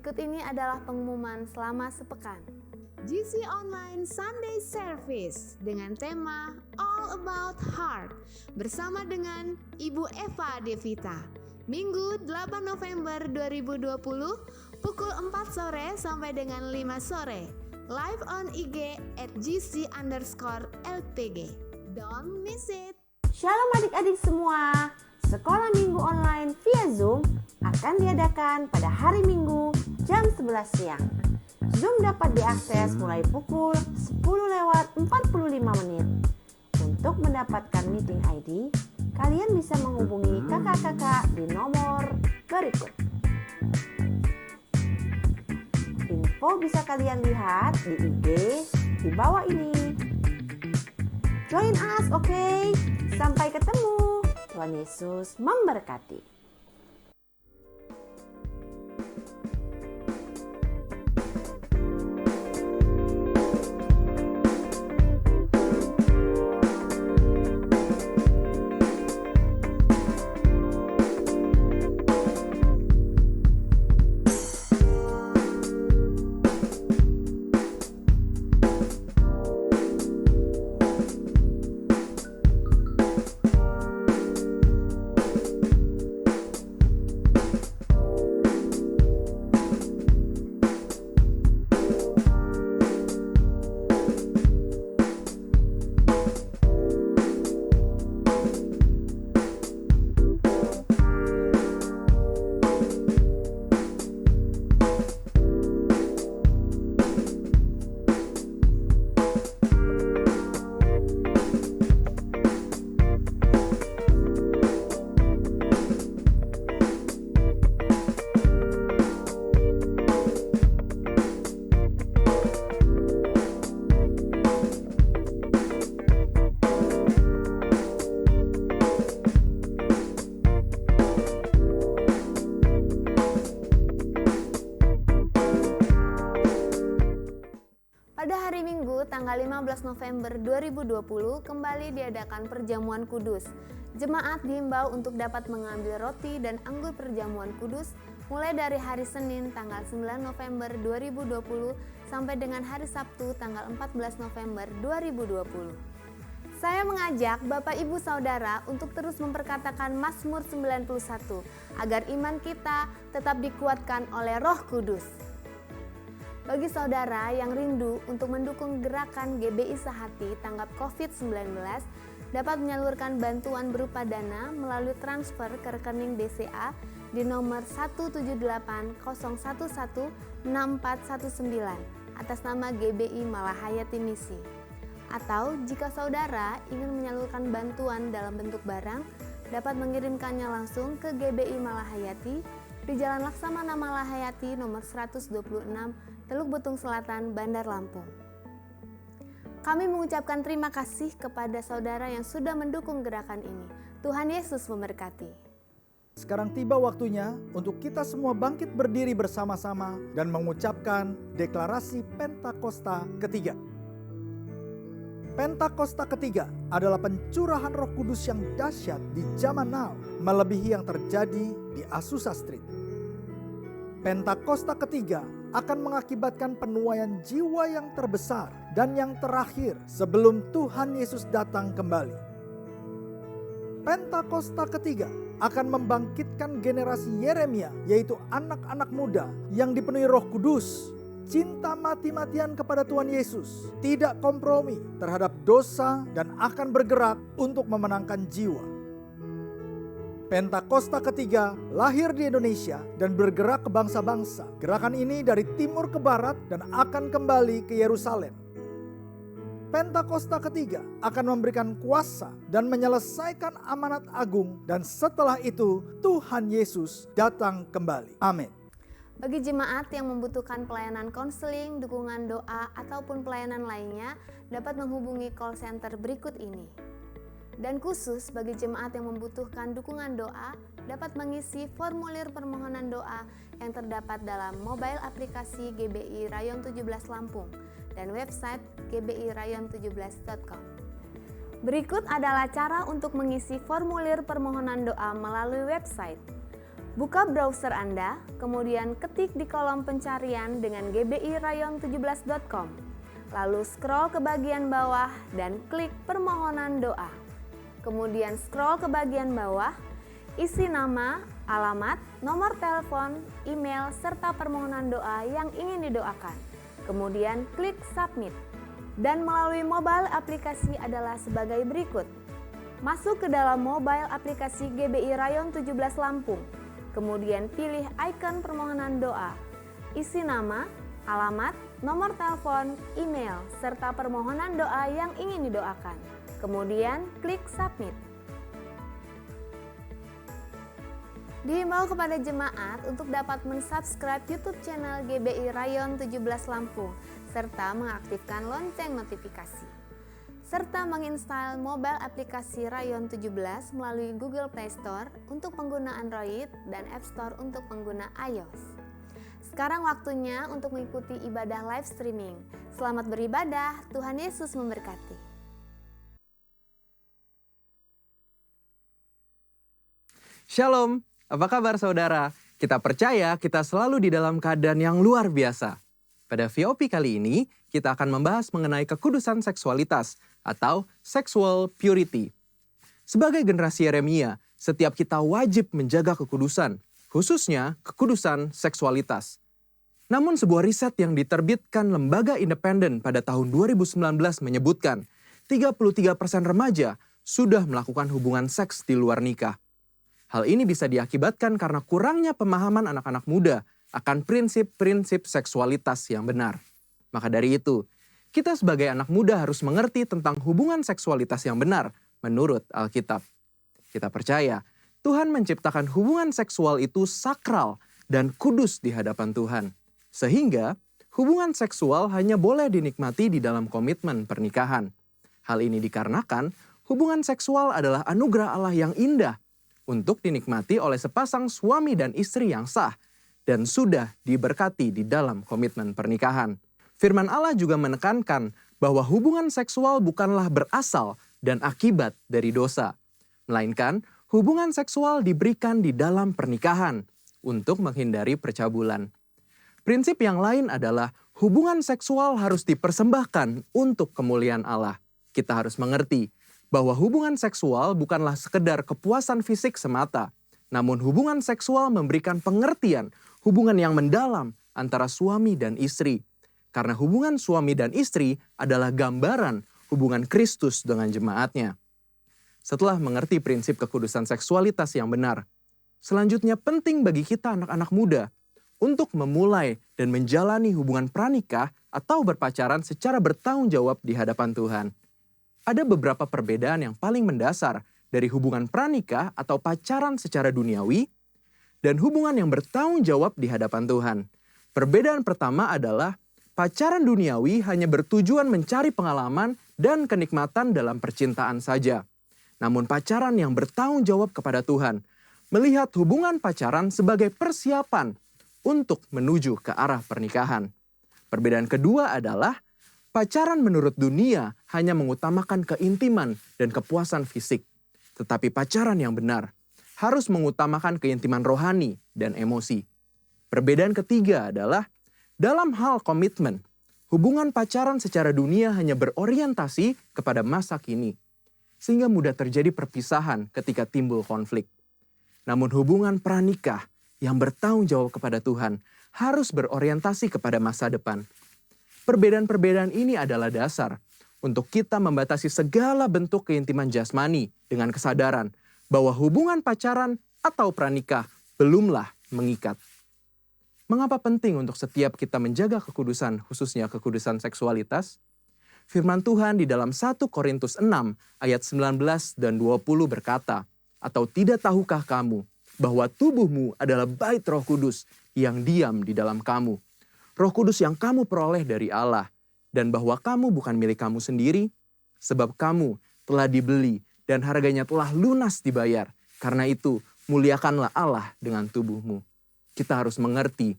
Berikut ini adalah pengumuman selama sepekan. GC Online Sunday Service dengan tema All About Heart bersama dengan Ibu Eva Devita. Minggu 8 November 2020 pukul 4 sore sampai dengan 5 sore. Live on IG at GC_LPG. Don't miss it. Shalom adik-adik semua. Sekolah minggu online via Zoom akan diadakan pada hari Minggu jam 11 siang. Zoom dapat diakses mulai pukul 10:45. Untuk mendapatkan meeting ID, kalian bisa menghubungi kakak-kakak di nomor berikut. Info bisa kalian lihat di IG di bawah ini. Join us, oke? Sampai ketemu. Tuhan Yesus memberkati. Pada hari Minggu tanggal 15 November 2020 kembali diadakan perjamuan kudus. Jemaat diimbau untuk dapat mengambil roti dan anggur perjamuan kudus mulai dari hari Senin tanggal 9 November 2020 sampai dengan hari Sabtu tanggal 14 November 2020. Saya mengajak Bapak Ibu Saudara untuk terus memperkatakan Mazmur 91 agar iman kita tetap dikuatkan oleh Roh Kudus. Bagi saudara yang rindu untuk mendukung gerakan GBI Sehati tanggap COVID-19, dapat menyalurkan bantuan berupa dana melalui transfer ke rekening BCA di nomor 178011649 atas nama GBI Malahayati Misi. Atau jika saudara ingin menyalurkan bantuan dalam bentuk barang, dapat mengirimkannya langsung ke GBI Malahayati di Jalan Laksamana Malahayati nomor 126 Teluk Betung Selatan, Bandar Lampung. Kami mengucapkan terima kasih kepada saudara yang sudah mendukung gerakan ini. Tuhan Yesus memberkati. Sekarang tiba waktunya untuk kita semua bangkit berdiri bersama-sama dan mengucapkan deklarasi Pentakosta ketiga. Pentakosta ketiga adalah pencurahan Roh Kudus yang dahsyat di zaman now, melebihi yang terjadi di Azusa Street. Pentakosta ketiga akan mengakibatkan penuaian jiwa yang terbesar dan yang terakhir sebelum Tuhan Yesus datang kembali. Pentakosta ketiga akan membangkitkan generasi Yeremia, yaitu anak-anak muda yang dipenuhi Roh Kudus, cinta mati-matian kepada Tuhan Yesus, tidak kompromi terhadap dosa dan akan bergerak untuk memenangkan jiwa. Pentakosta ketiga lahir di Indonesia dan bergerak ke bangsa-bangsa. Gerakan ini dari timur ke barat dan akan kembali ke Yerusalem. Pentakosta ketiga akan memberikan kuasa dan menyelesaikan amanat agung, dan setelah itu Tuhan Yesus datang kembali. Amin. Bagi jemaat yang membutuhkan pelayanan konseling, dukungan doa, ataupun pelayanan lainnya, dapat menghubungi call center berikut ini. Dan khusus bagi jemaat yang membutuhkan dukungan doa, dapat mengisi formulir permohonan doa yang terdapat dalam mobile aplikasi GBI Rayon 17 Lampung dan website gbirayon17.com. Berikut adalah cara untuk mengisi formulir permohonan doa melalui website. Buka browser Anda, kemudian ketik di kolom pencarian dengan gbirayon17.com. Lalu scroll ke bagian bawah dan klik permohonan doa. Kemudian scroll ke bagian bawah, isi nama, alamat, nomor telepon, email, serta permohonan doa yang ingin didoakan. Kemudian klik submit. Dan melalui mobile aplikasi adalah sebagai berikut. Masuk ke dalam mobile aplikasi GBI Rayon 17 Lampung. Kemudian pilih ikon permohonan doa. Isi nama, alamat, nomor telepon, email, serta permohonan doa yang ingin didoakan. Kemudian klik submit. Dihimbau kepada jemaat untuk dapat mensubscribe YouTube channel GBI Rayon 17 Lampung serta mengaktifkan lonceng notifikasi. Serta menginstal mobile aplikasi Rayon 17 melalui Google Play Store untuk pengguna Android dan App Store untuk pengguna iOS. Sekarang waktunya untuk mengikuti ibadah live streaming. Selamat beribadah, Tuhan Yesus memberkati. Shalom, apa kabar saudara? Kita percaya kita selalu di dalam keadaan yang luar biasa. Pada VOP kali ini, kita akan membahas mengenai kekudusan seksualitas atau sexual purity. Sebagai generasi Yeremia, setiap kita wajib menjaga kekudusan, khususnya kekudusan seksualitas. Namun sebuah riset yang diterbitkan lembaga independen pada tahun 2019 menyebutkan 33% remaja sudah melakukan hubungan seks di luar nikah. Hal ini bisa diakibatkan karena kurangnya pemahaman anak-anak muda akan prinsip-prinsip seksualitas yang benar. Maka dari itu, kita sebagai anak muda harus mengerti tentang hubungan seksualitas yang benar menurut Alkitab. Kita percaya Tuhan menciptakan hubungan seksual itu sakral dan kudus di hadapan Tuhan. Sehingga hubungan seksual hanya boleh dinikmati di dalam komitmen pernikahan. Hal ini dikarenakan hubungan seksual adalah anugerah Allah yang indah untuk dinikmati oleh sepasang suami dan istri yang sah dan sudah diberkati di dalam komitmen pernikahan. Firman Allah juga menekankan bahwa hubungan seksual bukanlah berasal dan akibat dari dosa, melainkan hubungan seksual diberikan di dalam pernikahan untuk menghindari percabulan. Prinsip yang lain adalah hubungan seksual harus dipersembahkan untuk kemuliaan Allah. Kita harus mengerti bahwa hubungan seksual bukanlah sekedar kepuasan fisik semata, namun hubungan seksual memberikan pengertian hubungan yang mendalam antara suami dan istri. Karena hubungan suami dan istri adalah gambaran hubungan Kristus dengan jemaatnya. Setelah mengerti prinsip kekudusan seksualitas yang benar, selanjutnya penting bagi kita anak-anak muda untuk memulai dan menjalani hubungan pranikah atau berpacaran secara bertanggung jawab di hadapan Tuhan. Ada beberapa perbedaan yang paling mendasar dari hubungan pranikah atau pacaran secara duniawi dan hubungan yang bertanggung jawab di hadapan Tuhan. Perbedaan pertama adalah pacaran duniawi hanya bertujuan mencari pengalaman dan kenikmatan dalam percintaan saja. Namun pacaran yang bertanggung jawab kepada Tuhan melihat hubungan pacaran sebagai persiapan untuk menuju ke arah pernikahan. Perbedaan kedua adalah pacaran menurut dunia hanya mengutamakan keintiman dan kepuasan fisik. Tetapi pacaran yang benar harus mengutamakan keintiman rohani dan emosi. Perbedaan ketiga adalah dalam hal komitmen, hubungan pacaran secara dunia hanya berorientasi kepada masa kini, sehingga mudah terjadi perpisahan ketika timbul konflik. Namun hubungan pranikah yang bertanggung jawab kepada Tuhan harus berorientasi kepada masa depan. Perbedaan-perbedaan ini adalah dasar untuk kita membatasi segala bentuk keintiman jasmani dengan kesadaran bahwa hubungan pacaran atau pranikah belumlah mengikat. Mengapa penting untuk setiap kita menjaga kekudusan, khususnya kekudusan seksualitas? Firman Tuhan di dalam 1 Korintus 6 ayat 19 dan 20 berkata, "Atau tidak tahukah kamu bahwa tubuhmu adalah bait Roh Kudus yang diam di dalam kamu? Roh Kudus yang kamu peroleh dari Allah, dan bahwa kamu bukan milik kamu sendiri, sebab kamu telah dibeli dan harganya telah lunas dibayar. Karena itu, muliakanlah Allah dengan tubuhmu." Kita harus mengerti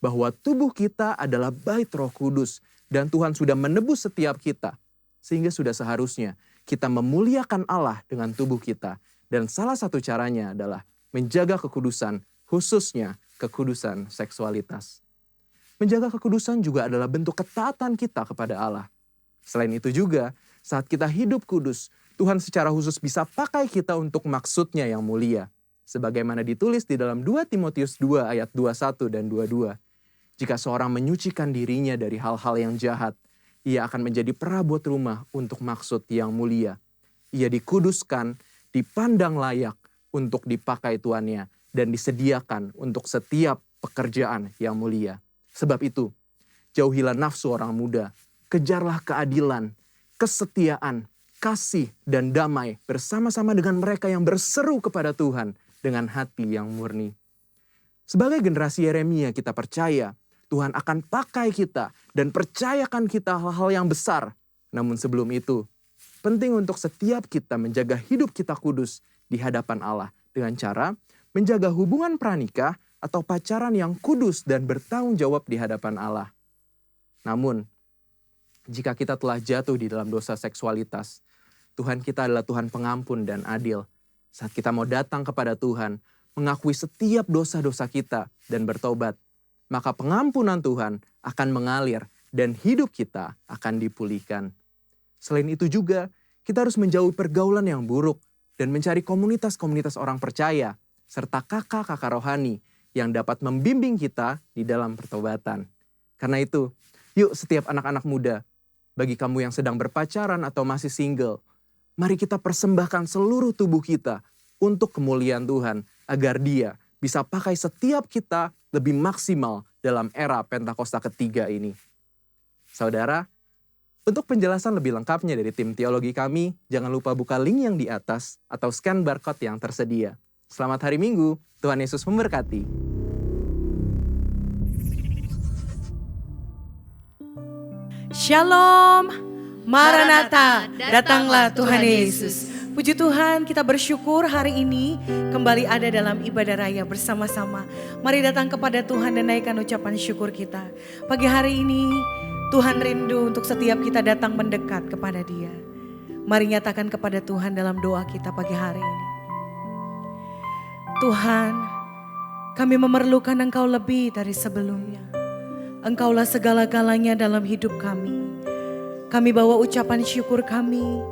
bahwa tubuh kita adalah bait Roh Kudus dan Tuhan sudah menebus setiap kita. Sehingga sudah seharusnya kita memuliakan Allah dengan tubuh kita. Dan salah satu caranya adalah menjaga kekudusan, khususnya kekudusan seksualitas. Menjaga kekudusan juga adalah bentuk ketaatan kita kepada Allah. Selain itu juga, saat kita hidup kudus, Tuhan secara khusus bisa pakai kita untuk maksudnya yang mulia. Sebagaimana ditulis di dalam 2 Timotius 2 ayat 21 dan 22. Jika seorang menyucikan dirinya dari hal-hal yang jahat, ia akan menjadi perabot rumah untuk maksud yang mulia. Ia dikuduskan, dipandang layak untuk dipakai tuannya, dan disediakan untuk setiap pekerjaan yang mulia. Sebab itu, jauhilah nafsu orang muda, kejarlah keadilan, kesetiaan, kasih, dan damai bersama-sama dengan mereka yang berseru kepada Tuhan dengan hati yang murni. Sebagai generasi Yeremia, kita percaya Tuhan akan pakai kita dan percayakan kita hal-hal yang besar. Namun sebelum itu, penting untuk setiap kita menjaga hidup kita kudus di hadapan Allah dengan cara menjaga hubungan pranikah atau pacaran yang kudus dan bertanggung jawab di hadapan Allah. Namun, jika kita telah jatuh di dalam dosa seksualitas, Tuhan kita adalah Tuhan pengampun dan adil. Saat kita mau datang kepada Tuhan, mengakui setiap dosa-dosa kita dan bertobat, maka pengampunan Tuhan akan mengalir dan hidup kita akan dipulihkan. Selain itu juga, kita harus menjauhi pergaulan yang buruk dan mencari komunitas-komunitas orang percaya, serta kakak-kakak rohani yang dapat membimbing kita di dalam pertobatan. Karena itu, yuk setiap anak-anak muda, bagi kamu yang sedang berpacaran atau masih single, mari kita persembahkan seluruh tubuh kita untuk kemuliaan Tuhan, agar Dia bisa pakai setiap kita lebih maksimal dalam era Pentakosta ketiga ini. Saudara, untuk penjelasan lebih lengkapnya dari tim teologi kami, jangan lupa buka link yang di atas atau scan barcode yang tersedia. Selamat hari Minggu, Tuhan Yesus memberkati. Shalom, Maranatha, datanglah Tuhan Yesus. Puji Tuhan, kita bersyukur hari ini kembali ada dalam ibadah raya bersama-sama. Mari datang kepada Tuhan dan naikkan ucapan syukur kita. Pagi hari ini Tuhan rindu untuk setiap kita datang mendekat kepada Dia. Mari nyatakan kepada Tuhan dalam doa kita pagi hari ini. Tuhan, kami memerlukan Engkau lebih dari sebelumnya. Engkaulah segala-galanya dalam hidup kami. Kami bawa ucapan syukur kami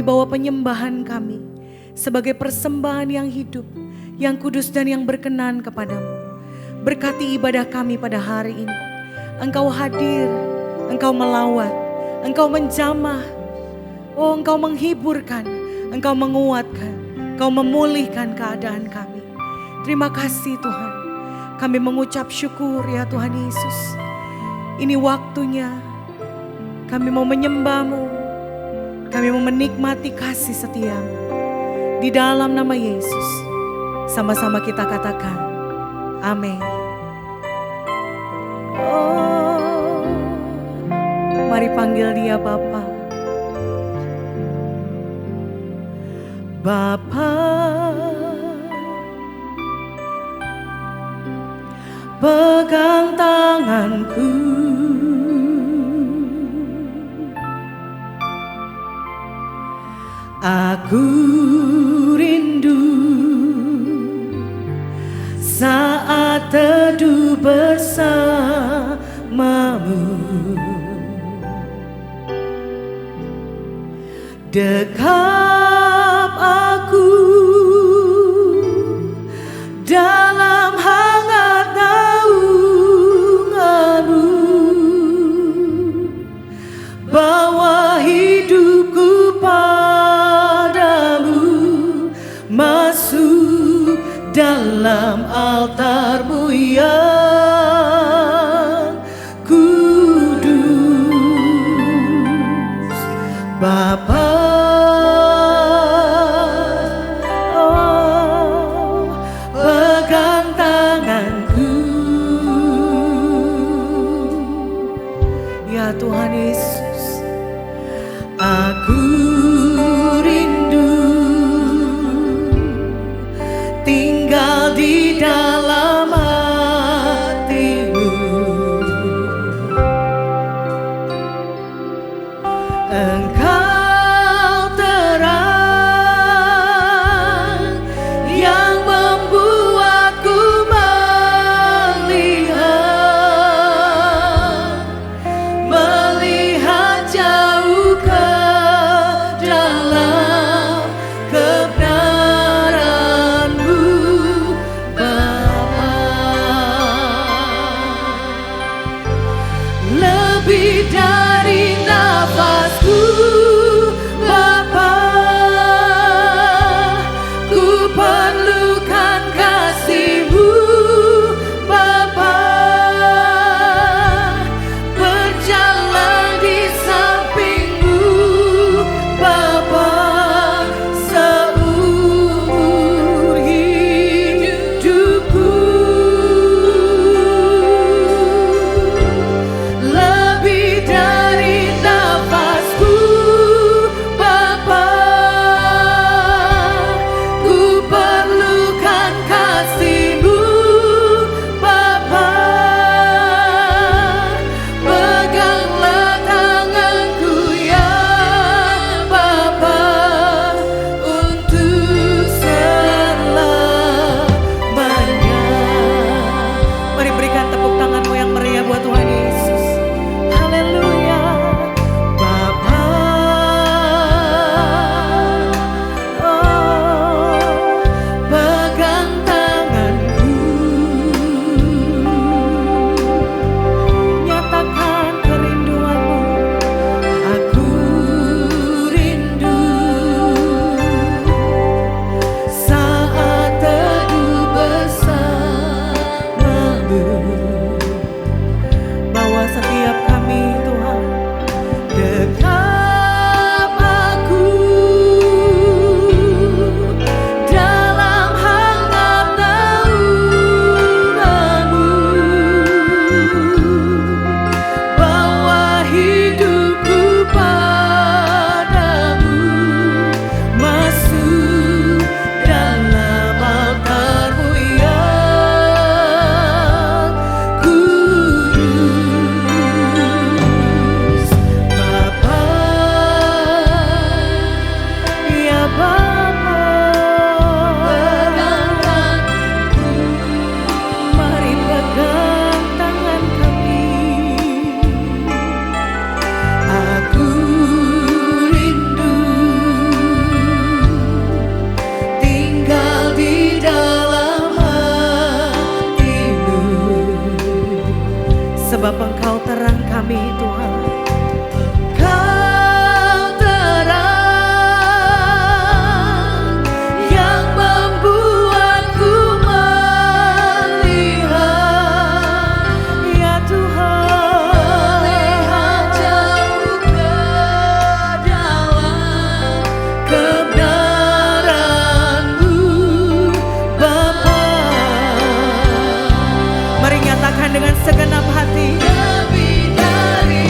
bawa penyembahan kami sebagai persembahan yang hidup, yang kudus dan yang berkenan kepadamu. Berkati ibadah kami pada hari ini. Engkau hadir, Engkau melawat, Engkau menjamah, Engkau menghiburkan, Engkau menguatkan, Engkau memulihkan keadaan kami. Terima kasih Tuhan. Kami mengucap syukur ya Tuhan Yesus. Ini waktunya kami mau menyembah-Mu. Kami mau menikmati kasih setia-Mu. Di dalam nama Yesus. Sama-sama kita katakan. Amin. Oh, mari panggil Dia Bapa. Bapa, pegang tanganku, aku rindu saat teduh bersamamu, dekap aku dalam hangat naunganmu, bawa hidupku padamu, masuk dalam altar-Mu yang kudus. Bapa, pegang tanganku. Ya Tuhan Yesus, aku rindu tinggal di dalam hati-Mu. Engkau terang yang membuatku lebih dari nafasku, Bapa. Ku perlukan kasih-Mu, Bapa. Berjalan di samping-Mu, Bapa, seumur hidupku. Lebih dari nafasku, Bapa. Ku perlukan kasih-Mu, Bapa. Peganglah tanganku ya Bapa, untuk selamanya. Mari berikan tepuk tanganmu yang meriah buat Tuhan Yesus. Haleluya. Bapa, oh, pegang tanganku, nyatakan kerinduanmu. Aku rindu saat teduh bersamamu. Bawa setiap kami Tuhan dekap aku dalam hangat naungan-Mu. Bawa hidupku padamu, masuk dalam altar-Mu yang kudus. Bapa, ya Bapa, pegang tanganku. Mari pegang tangan kami. Aku rindu tinggal di dalam hati-Mu, sebab Engkau terang kami Tuhan. Engkau terang yang membuatku melihat, ya Tuhan, melihat jauh ke dalam kebenaran-Mu, Bapa. Mari nyatakan dengan segenap hati. Lebih dari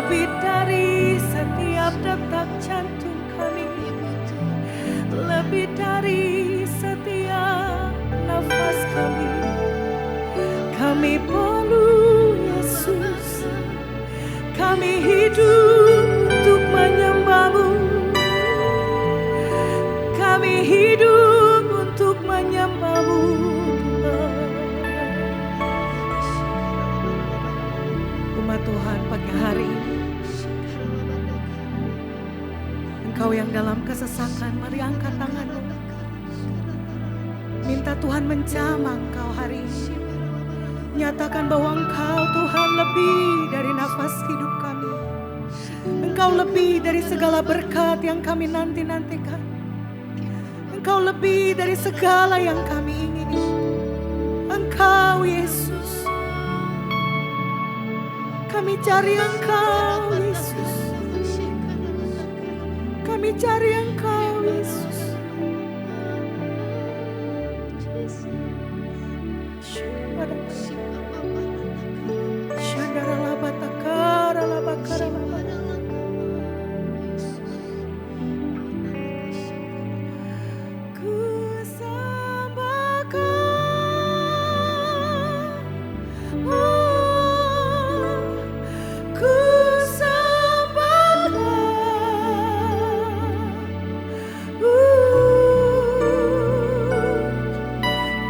Lebih dari setiap detak jantung kami, lebih dari setiap nafas kami perlu Kami hidup untuk menyembah-Mu. Kami hidup untuk menyembah-Mu, Tuhan. Umat Tuhan pagi hari ini, Engkau yang dalam kesesakan, mari angkat tangan-Mu. Minta Tuhan menjamah Engkau hari ini. Nyatakan bahwa Engkau Tuhan lebih dari nafas hidup kami. Engkau lebih dari segala berkat yang kami nanti-nantikan. Engkau lebih dari segala yang kami ingini. Engkau Yesus. Kami cari Engkau Yesus. Kami cari Engkau Yesus.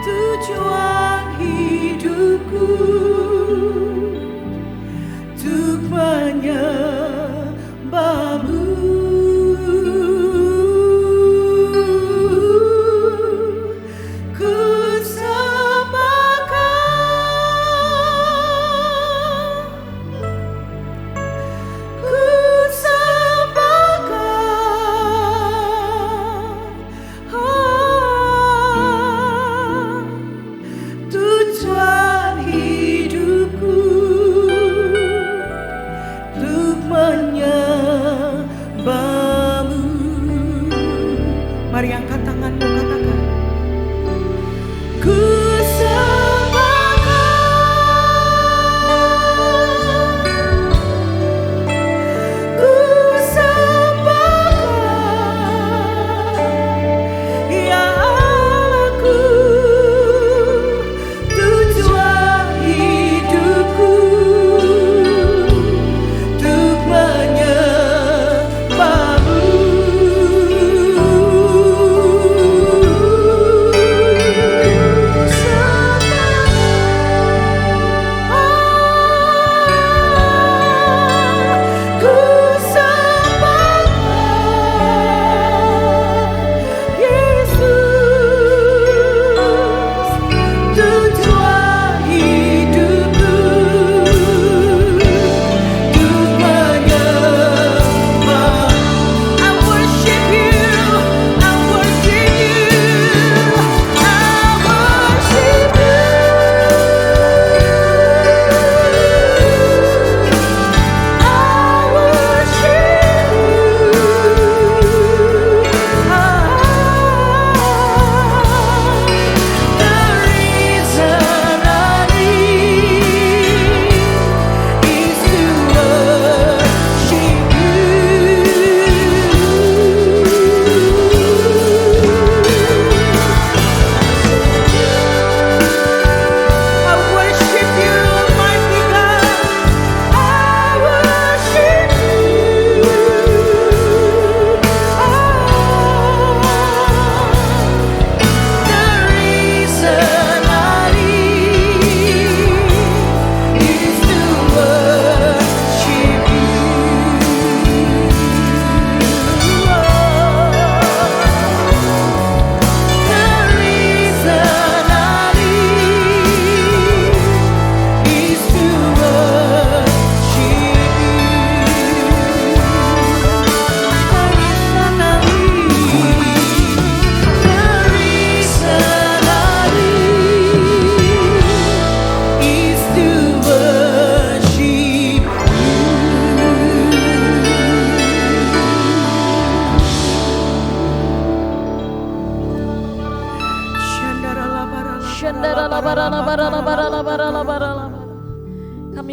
Tujuan hidupku untuk menyembah-Mu. Ku tujuan hidupku untuk menyembah-Mu. Mari angkat tanganmu, katakan. Ku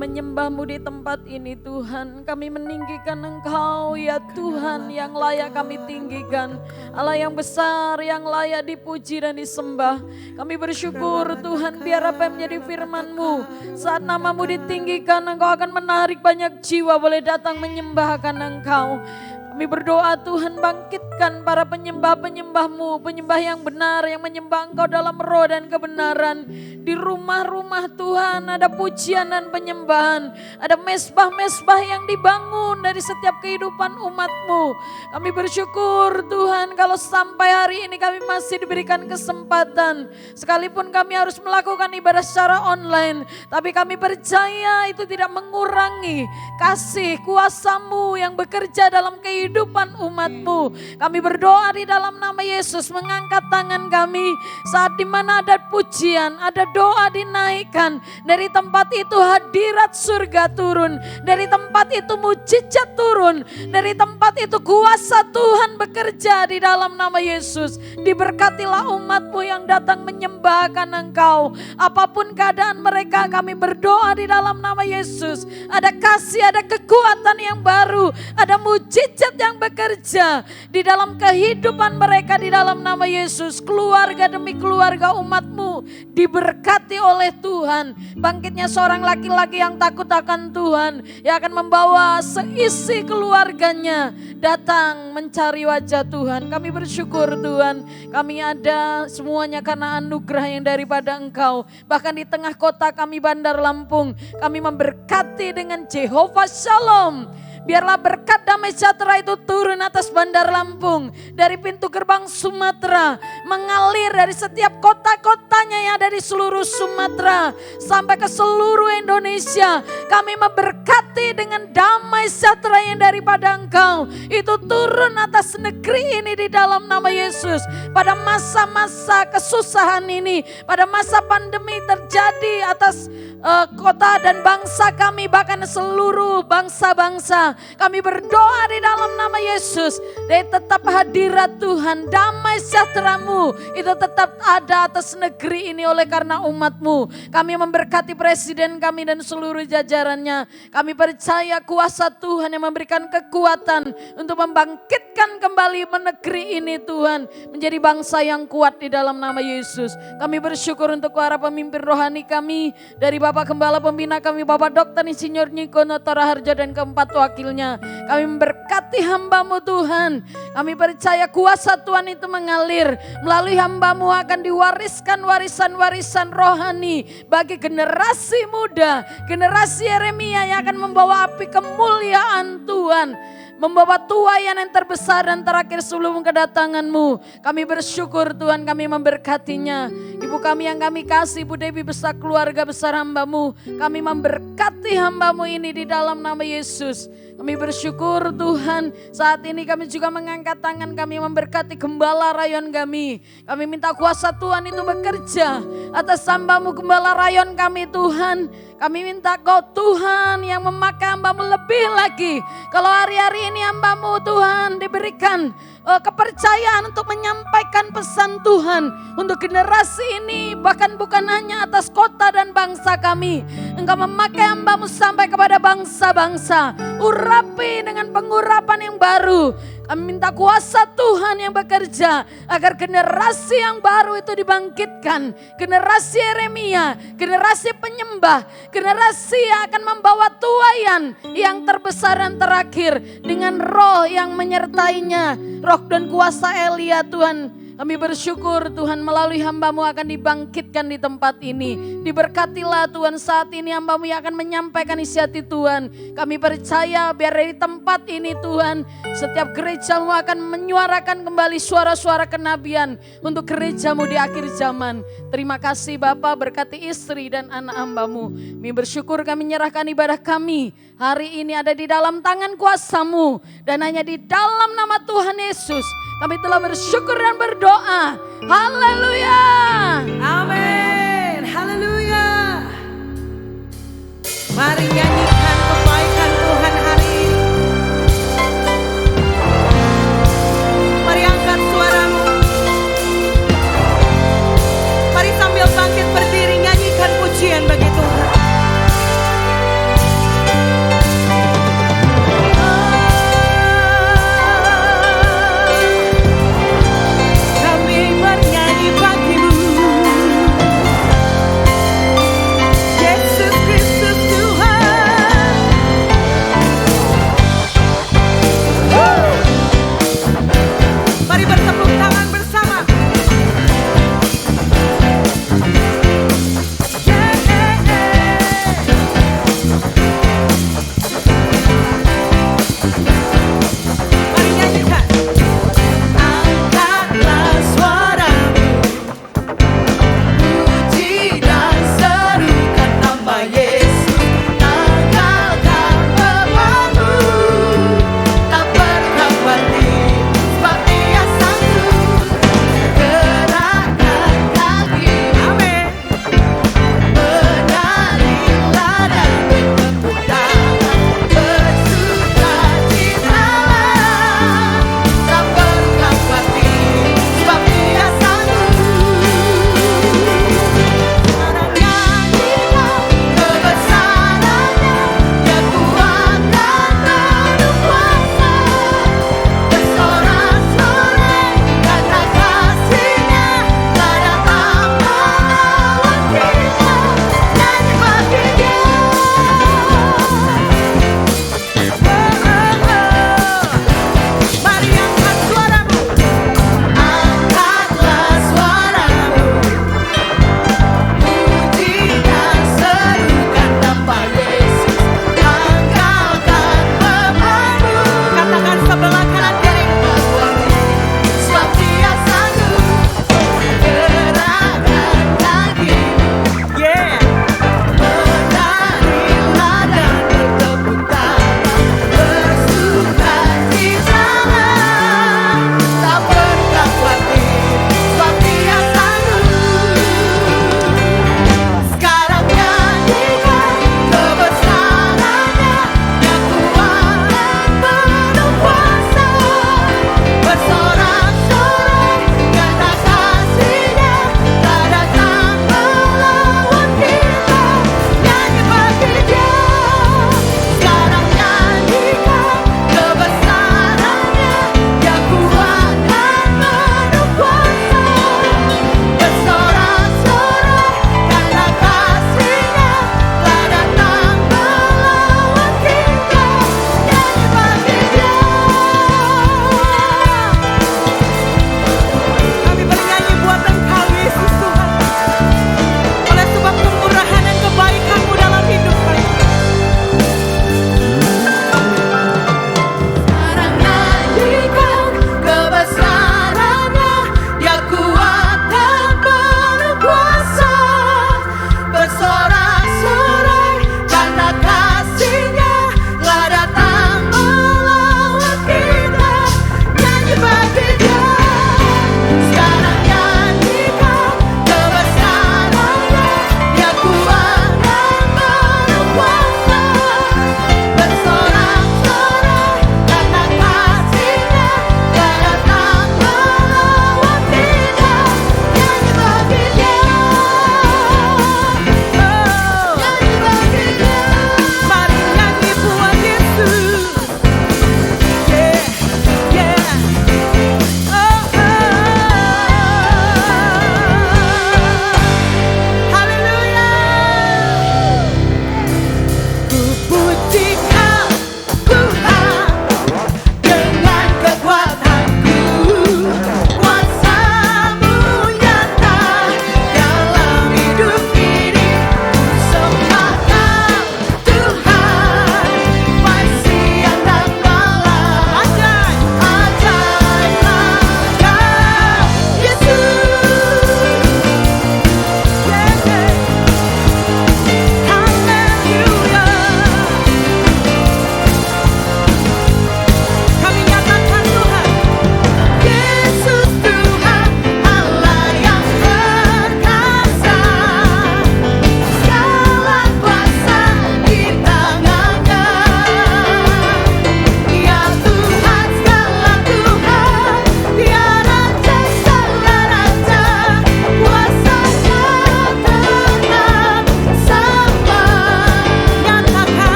menyembah-Mu di tempat ini Tuhan. Kami meninggikan Engkau ya Tuhan yang layak kami tinggikan. Allah yang besar, yang layak dipuji dan disembah. Kami bersyukur Tuhan, biar apa yang menjadi firman-Mu. Saat nama-Mu ditinggikan, Engkau akan menarik banyak jiwa boleh datang menyembahkan Engkau. Kami berdoa Tuhan, bangkitkan para penyembah-penyembah-Mu, penyembah yang benar, yang menyembah Engkau dalam roh dan kebenaran. Di rumah-rumah Tuhan ada pujian dan penyembahan, ada mesbah-mesbah yang dibangun dari setiap kehidupan umat-Mu. Kami bersyukur Tuhan kalau sampai hari ini kami masih diberikan kesempatan. Sekalipun kami harus melakukan ibadah secara online, tapi kami percaya itu tidak mengurangi kasih kuasa-Mu yang bekerja dalam kehidupan umat-Mu. Kami berdoa di dalam nama Yesus, mengangkat tangan kami saat dimana ada pujian, ada doa dinaikkan. Dari tempat itu hadirat surga turun, dari tempat itu mujizat turun, dari tempat itu kuasa Tuhan bekerja di dalam nama Yesus. Diberkatilah umat-Mu yang datang menyembahkan Engkau. Apapun keadaan mereka, kami berdoa di dalam nama Yesus. Ada kasih, ada kekuatan yang baru, ada mujizat yang bekerja di dalam kehidupan mereka di dalam nama Yesus. Keluarga demi keluarga umat-Mu diberkati oleh Tuhan. Bangkitnya seorang laki-laki yang takut akan Tuhan, yang akan membawa seisi keluarganya datang mencari wajah Tuhan. Kami bersyukur Tuhan, kami ada semuanya karena anugerah yang daripada Engkau. Bahkan di tengah kota kami Bandar Lampung, kami memberkati dengan Jehovah Shalom. Biarlah berkat damai sejahtera itu turun atas Bandar Lampung. Dari pintu gerbang Sumatera, mengalir dari setiap kota-kotanya yang ada di seluruh Sumatera sampai ke seluruh Indonesia. Kami memberkati dengan damai sejahtera yang daripada Engkau. Itu turun atas negeri ini di dalam nama Yesus. Pada masa-masa kesusahan ini, pada masa pandemi terjadi atas kota dan bangsa kami, bahkan seluruh bangsa-bangsa. Kami berdoa di dalam nama Yesus, dan tetap hadirat Tuhan, damai sejahtera-Mu itu tetap ada atas negeri ini oleh karena umat-Mu. Kami memberkati presiden kami dan seluruh jajarannya. Kami percaya kuasa Tuhan yang memberikan kekuatan untuk membangkitkan kembali negeri ini Tuhan, menjadi bangsa yang kuat di dalam nama Yesus. Kami bersyukur untuk para pemimpin rohani kami, dari Bapak Gembala Pembina kami, Bapak Dr. Insinyur Nikono Toraharjo dan keempat wakilnya. Kami memberkati hamba-Mu Tuhan. Kami percaya kuasa Tuhan itu mengalir. Melalui hamba-Mu akan diwariskan warisan-warisan rohani bagi generasi muda. Generasi Yeremia yang akan membawa api kemuliaan Tuhan. Membawa tuaian yang terbesar dan terakhir sebelum kedatangan-Mu. Kami bersyukur Tuhan, kami memberkatinya. Ibu kami yang kami kasih, Ibu Dewi besar keluarga besar hamba-Mu. Kami memberkati hamba-Mu ini di dalam nama Yesus. Kami bersyukur Tuhan, saat ini kami juga mengangkat tangan kami memberkati gembala rayon kami. Kami minta kuasa Tuhan itu bekerja atas hamba-Mu gembala rayon kami Tuhan. Kami minta Kau Tuhan yang memakai hamba-Mu lebih lagi. Kalau hari-hari ini hamba-Mu Tuhan diberikan kepercayaan untuk menyampaikan pesan Tuhan untuk generasi ini, bahkan bukan hanya atas kota dan bangsa kami. Engkau memakai hamba-Mu sampai kepada bangsa-bangsa. Urapi dengan pengurapan yang baru. Kami minta kuasa Tuhan yang bekerja agar generasi yang baru itu dibangkitkan. Generasi Yeremia, generasi penyembah, generasi yang akan membawa tuaian yang terbesar dan terakhir dengan roh yang menyertainya. Roh dan kuasa Elia Tuhan. Kami bersyukur Tuhan melalui hamba-Mu akan dibangkitkan di tempat ini. Diberkatilah Tuhan saat ini hamba-Mu yang akan menyampaikan isi hati Tuhan. Kami percaya biar dari tempat ini Tuhan, setiap gereja-Mu akan menyuarakan kembali suara-suara kenabian untuk gereja-Mu di akhir zaman. Terima kasih Bapa, berkati istri dan anak hamba-Mu. Kami bersyukur, kami menyerahkan ibadah kami hari ini ada di dalam tangan kuasa-Mu. Dan hanya di dalam nama Tuhan Yesus kami telah bersyukur dan berdoa. Haleluya. Amin. Haleluya. Mari nyanyikan kebaikan Tuhan hari ini. Mari angkat suaramu. Mari sambil bangkit berdiri nyanyikan pujian bagi Tuhan.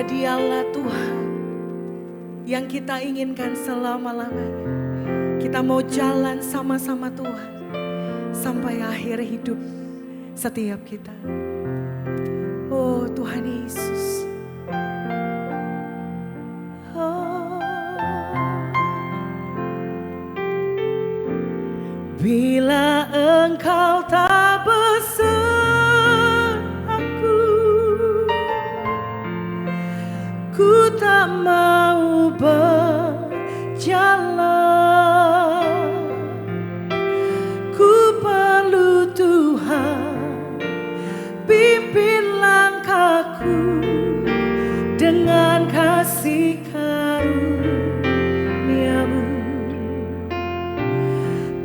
Dialah Tuhan yang kita inginkan selama-lamanya. Kita mau jalan sama-sama Tuhan sampai akhir hidup setiap kita. Oh Tuhan Yesus. Bila Engkau tak bersama aku, ku tak mau berjalan. Ku perlu Tuhan, pimpin langkahku dengan kasih karunia-Mu.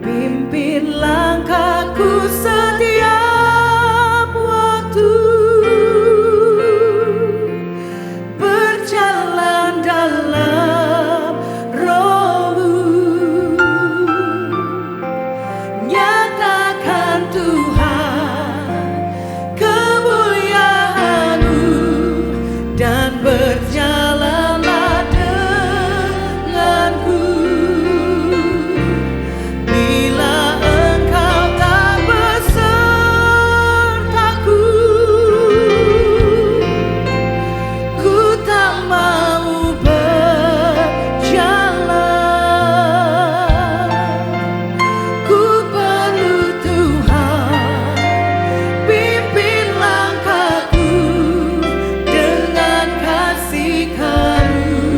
Pimpin langkahku setiap waktu, berjalan dalam Roh-Mu. Nyatakan Tuhan kemuliaan-Mu dan berjalanlah denganku. Bila Engkau tak besertaku, ku tak mau berjalan. Ku perlu Tuhan, pimpin langkahku dengan kasih karunia-Mu.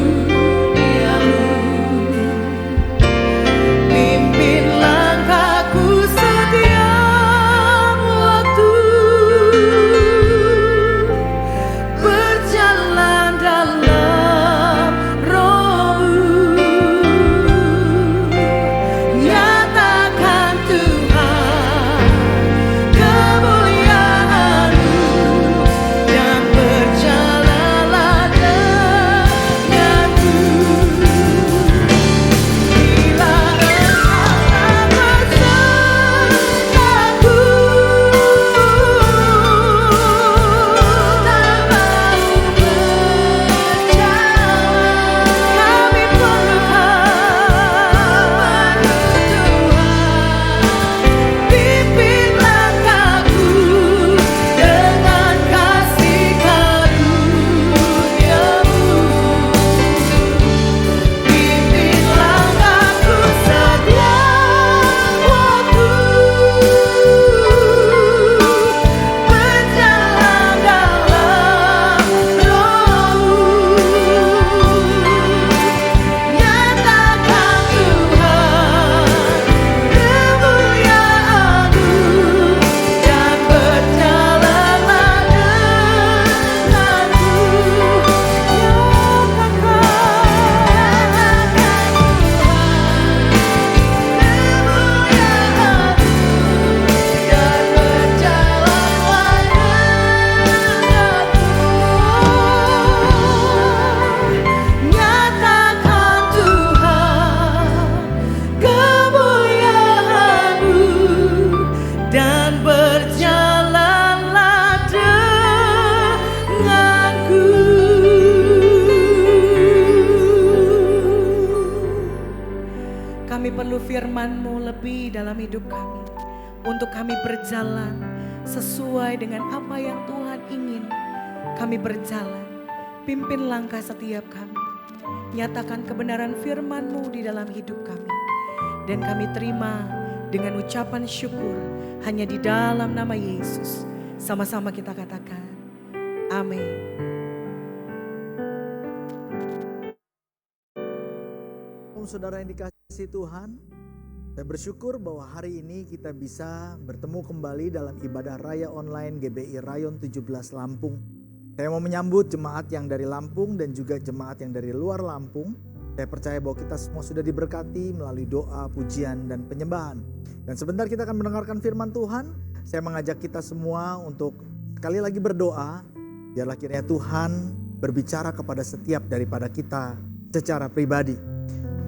Pimpin langkahku setiap waktu, berjalan dalam Roh-Mu. Nyatakan Tuhan kemuliaan-Mu dan berjalanlah denganku. Bila Engkau tak besertaku, tak mau berjalan. Kami perlu Tuhan, pimpin langkahku dengan kasih karunia-Mu. Pimpin langkahku setiap waktu, berjalan dalam Roh-Mu. Nyatakan Tuhan kemuliaan-Mu dan berjalanlah denganku. Nyatakan Tuhan kemuliaan-Mu dan berjalanlah denganku. Kami perlu firman-Mu lebih dalam hidup kami, untuk kami berjalan sesuai dengan apa yang Tuhan ingin kami berjalan. Pimpin langkah setiap kami. Nyatakan kebenaran firman-Mu di dalam hidup kami. Dan kami terima dengan ucapan syukur hanya di dalam nama Yesus. Sama-sama kita katakan, amin. Saudara yang dikasihi Tuhan, saya bersyukur bahwa hari ini kita bisa bertemu kembali dalam ibadah raya online GBI Rayon 17 Lampung. Saya mau menyambut jemaat yang dari Lampung dan juga jemaat yang dari luar Lampung. Saya percaya bahwa kita semua sudah diberkati melalui doa, pujian, dan penyembahan. Dan sebentar kita akan mendengarkan firman Tuhan. Saya mengajak kita semua untuk sekali lagi berdoa. Biarlah kiranya Tuhan berbicara kepada setiap daripada kita secara pribadi.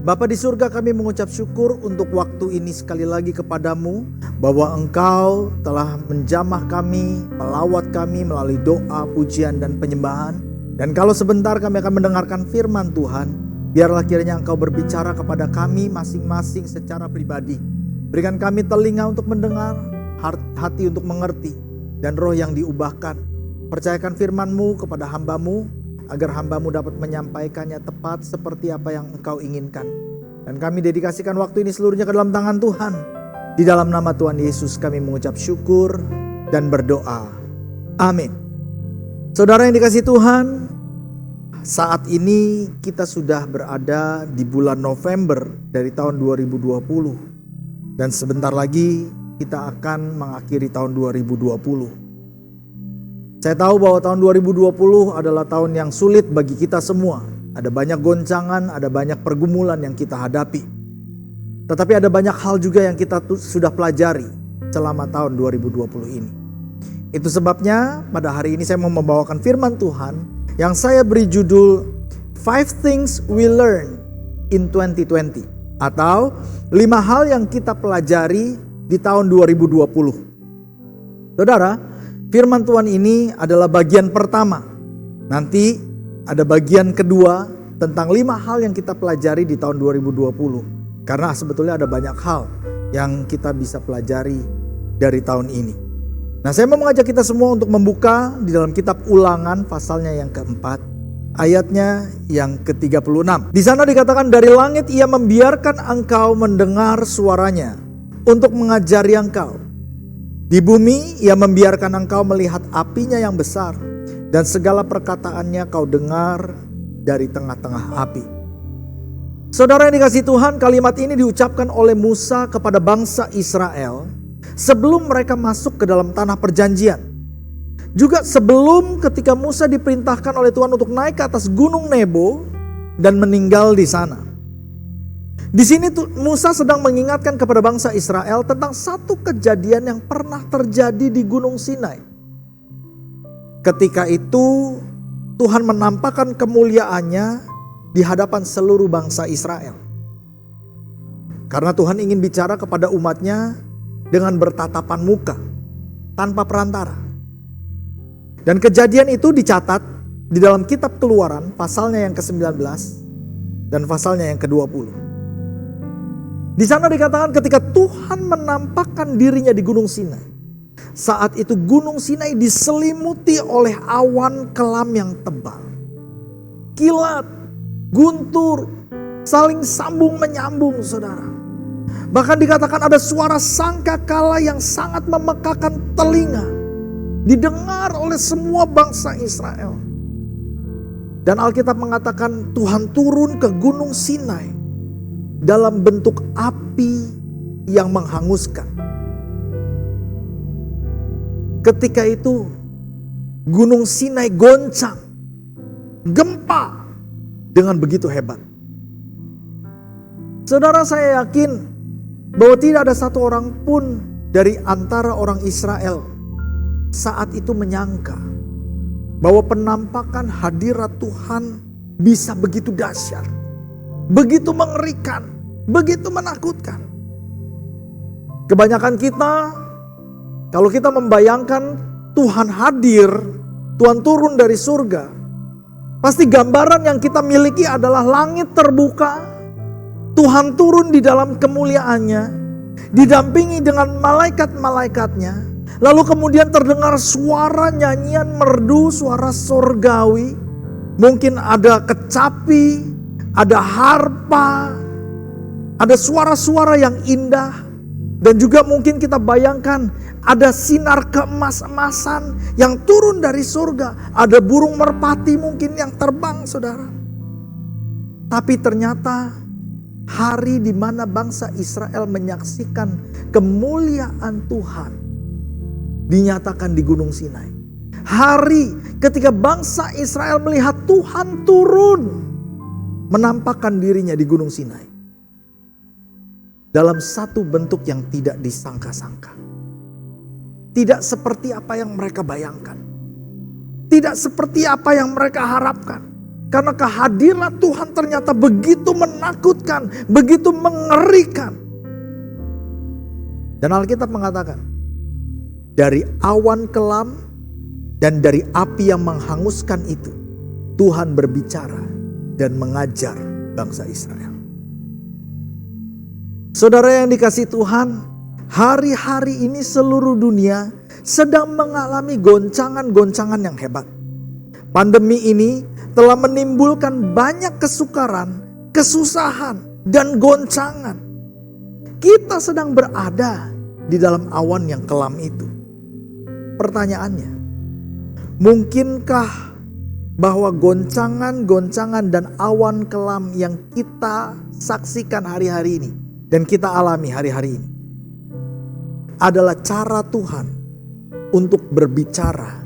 Bapa di surga, kami mengucap syukur untuk waktu ini sekali lagi kepadamu, bahwa Engkau telah menjamah kami, melawat kami melalui doa, pujian, dan penyembahan. Dan kalau sebentar kami akan mendengarkan firman Tuhan, biarlah kiranya Engkau berbicara kepada kami masing-masing secara pribadi. Berikan kami telinga untuk mendengar, hati untuk mengerti, dan roh yang diubahkan. Percayakan firman-Mu kepada hamba-Mu, agar hamba-Mu dapat menyampaikannya tepat seperti apa yang Engkau inginkan. Dan kami dedikasikan waktu ini seluruhnya ke dalam tangan Tuhan. Di dalam nama Tuhan Yesus kami mengucap syukur dan berdoa. Amin. Saudara yang dikasihi Tuhan, saat ini kita sudah berada di bulan November dari tahun 2020. Dan sebentar lagi kita akan mengakhiri tahun 2020. Saya tahu bahwa tahun 2020 adalah tahun yang sulit bagi kita semua. Ada banyak goncangan, ada banyak pergumulan yang kita hadapi. Tetapi ada banyak hal juga yang kita sudah pelajari selama tahun 2020 ini. Itu sebabnya pada hari ini saya mau membawakan firman Tuhan yang saya beri judul 5 Things We Learn in 2020. Atau 5 hal yang kita pelajari di tahun 2020. Saudara, firman Tuhan ini adalah bagian pertama. Nanti ada bagian kedua tentang 5 hal yang kita pelajari di tahun 2020. Karena sebetulnya ada banyak hal yang kita bisa pelajari dari tahun ini. Nah, saya mau mengajak kita semua untuk membuka di dalam kitab Ulangan pasalnya yang keempat, ayatnya yang ke-36. Di sana dikatakan, dari langit ia membiarkan engkau mendengar suaranya untuk mengajari engkau. Di bumi ia membiarkan engkau melihat apinya yang besar, dan segala perkataannya kau dengar dari tengah-tengah api. Saudara yang dikasihi Tuhan, kalimat ini diucapkan oleh Musa kepada bangsa Israel sebelum mereka masuk ke dalam tanah perjanjian. Juga sebelum ketika Musa diperintahkan oleh Tuhan untuk naik ke atas gunung Nebo dan meninggal di sana. Di sini Musa sedang mengingatkan kepada bangsa Israel tentang satu kejadian yang pernah terjadi di Gunung Sinai. Ketika itu Tuhan menampakkan kemuliaannya di hadapan seluruh bangsa Israel. Karena Tuhan ingin bicara kepada umatnya dengan bertatapan muka, tanpa perantara. Dan kejadian itu dicatat di dalam kitab Keluaran pasalnya yang ke-19 dan pasalnya yang ke-20. Di sana dikatakan ketika Tuhan menampakkan dirinya di Gunung Sinai. Saat itu Gunung Sinai diselimuti oleh awan kelam yang tebal. Kilat, guntur, saling sambung menyambung, saudara. Bahkan dikatakan ada suara sangkakala yang sangat memekakan telinga. Didengar oleh semua bangsa Israel. Dan Alkitab mengatakan Tuhan turun ke Gunung Sinai dalam bentuk api yang menghanguskan. Ketika itu Gunung Sinai goncang, gempa dengan begitu hebat. Saudara, saya yakin bahwa tidak ada satu orang pun dari antara orang Israel saat itu menyangka bahwa penampakan hadirat Tuhan bisa begitu dahsyat, begitu mengerikan, begitu menakutkan. Kebanyakan kita, kalau kita membayangkan Tuhan hadir, Tuhan turun dari surga, pasti gambaran yang kita miliki adalah langit terbuka, Tuhan turun di dalam kemuliaannya, didampingi dengan malaikat-malaikatnya. Lalu kemudian terdengar suara nyanyian merdu, suara sorgawi. Mungkin ada kecapi, ada harpa, ada suara-suara yang indah. Dan juga mungkin kita bayangkan ada sinar keemas-emasan yang turun dari surga. Ada burung merpati mungkin yang terbang, saudara. Tapi ternyata hari di mana bangsa Israel menyaksikan kemuliaan Tuhan dinyatakan di Gunung Sinai. Hari ketika bangsa Israel melihat Tuhan turun menampakkan dirinya di Gunung Sinai. Dalam satu bentuk yang tidak disangka-sangka. Tidak seperti apa yang mereka bayangkan. Tidak seperti apa yang mereka harapkan. Karena kehadiran Tuhan ternyata begitu menakutkan, begitu mengerikan. Dan Alkitab mengatakan, dari awan kelam dan dari api yang menghanguskan itu, Tuhan berbicara dan mengajar bangsa Israel. Saudara yang dikasihi Tuhan, hari-hari ini seluruh dunia sedang mengalami goncangan-goncangan yang hebat. Pandemi ini telah menimbulkan banyak kesukaran, kesusahan, dan goncangan. Kita sedang berada di dalam awan yang kelam itu. Pertanyaannya, mungkinkah bahwa goncangan-goncangan dan awan kelam yang kita saksikan hari-hari ini dan kita alami hari-hari ini adalah cara Tuhan untuk berbicara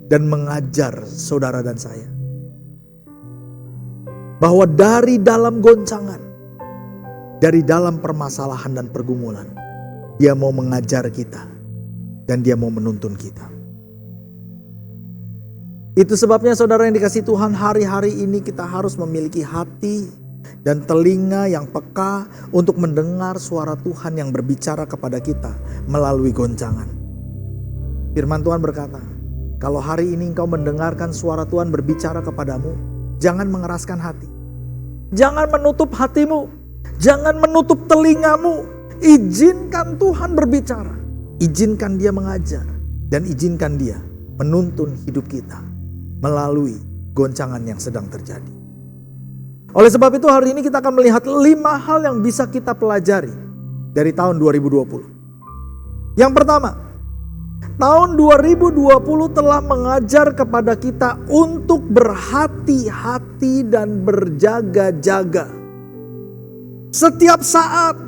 dan mengajar saudara dan saya? Bahwa dari dalam goncangan, dari dalam permasalahan dan pergumulan, Dia mau mengajar kita dan Dia mau menuntun kita. Itu sebabnya saudara yang dikasihi Tuhan, hari-hari ini kita harus memiliki hati dan telinga yang peka untuk mendengar suara Tuhan yang berbicara kepada kita melalui goncangan. Firman Tuhan berkata, kalau hari ini engkau mendengarkan suara Tuhan berbicara kepadamu, jangan mengeraskan hati. Jangan menutup hatimu. Jangan menutup telingamu. Izinkan Tuhan berbicara. Izinkan Dia mengajar. Dan izinkan Dia menuntun hidup kita melalui goncangan yang sedang terjadi. Oleh sebab itu hari ini kita akan melihat 5 hal yang bisa kita pelajari dari tahun 2020. Yang pertama, tahun 2020 telah mengajar kepada kita untuk berhati-hati dan berjaga-jaga. Setiap saat,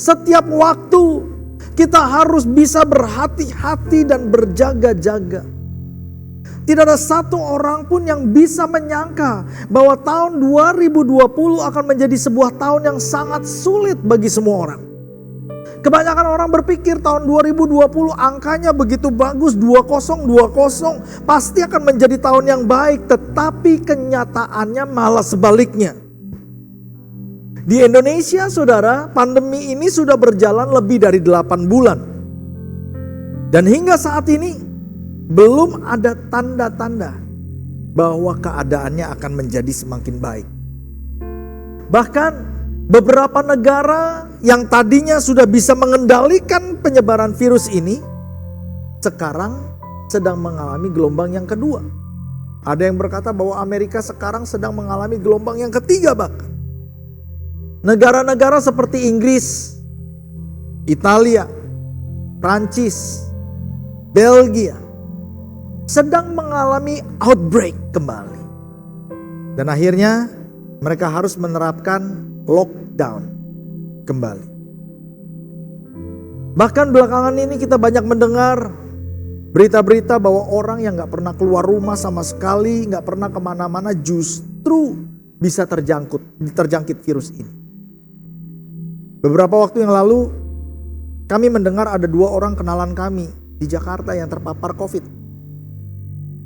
setiap waktu kita harus bisa berhati-hati dan berjaga-jaga. Tidak ada satu orang pun yang bisa menyangka bahwa tahun 2020 akan menjadi sebuah tahun yang sangat sulit bagi semua orang. Kebanyakan orang berpikir tahun 2020 angkanya begitu bagus, 2020 pasti akan menjadi tahun yang baik, tetapi kenyataannya malah sebaliknya. Di Indonesia saudara, pandemi ini sudah berjalan lebih dari 8 bulan. Dan hingga saat ini belum ada tanda-tanda bahwa keadaannya akan menjadi semakin baik. Bahkan beberapa negara yang tadinya sudah bisa mengendalikan penyebaran virus ini, sekarang sedang mengalami gelombang yang kedua. Ada yang berkata bahwa Amerika sekarang sedang mengalami gelombang yang ketiga bahkan. Negara-negara seperti Inggris, Italia, Prancis, Belgia sedang mengalami outbreak kembali. Dan akhirnya mereka harus menerapkan lockdown kembali. Bahkan belakangan ini kita banyak mendengar berita-berita bahwa orang yang gak pernah keluar rumah sama sekali, gak pernah kemana-mana justru bisa terjangkit virus ini. Beberapa waktu yang lalu kami mendengar ada 2 orang kenalan kami di Jakarta yang terpapar COVID.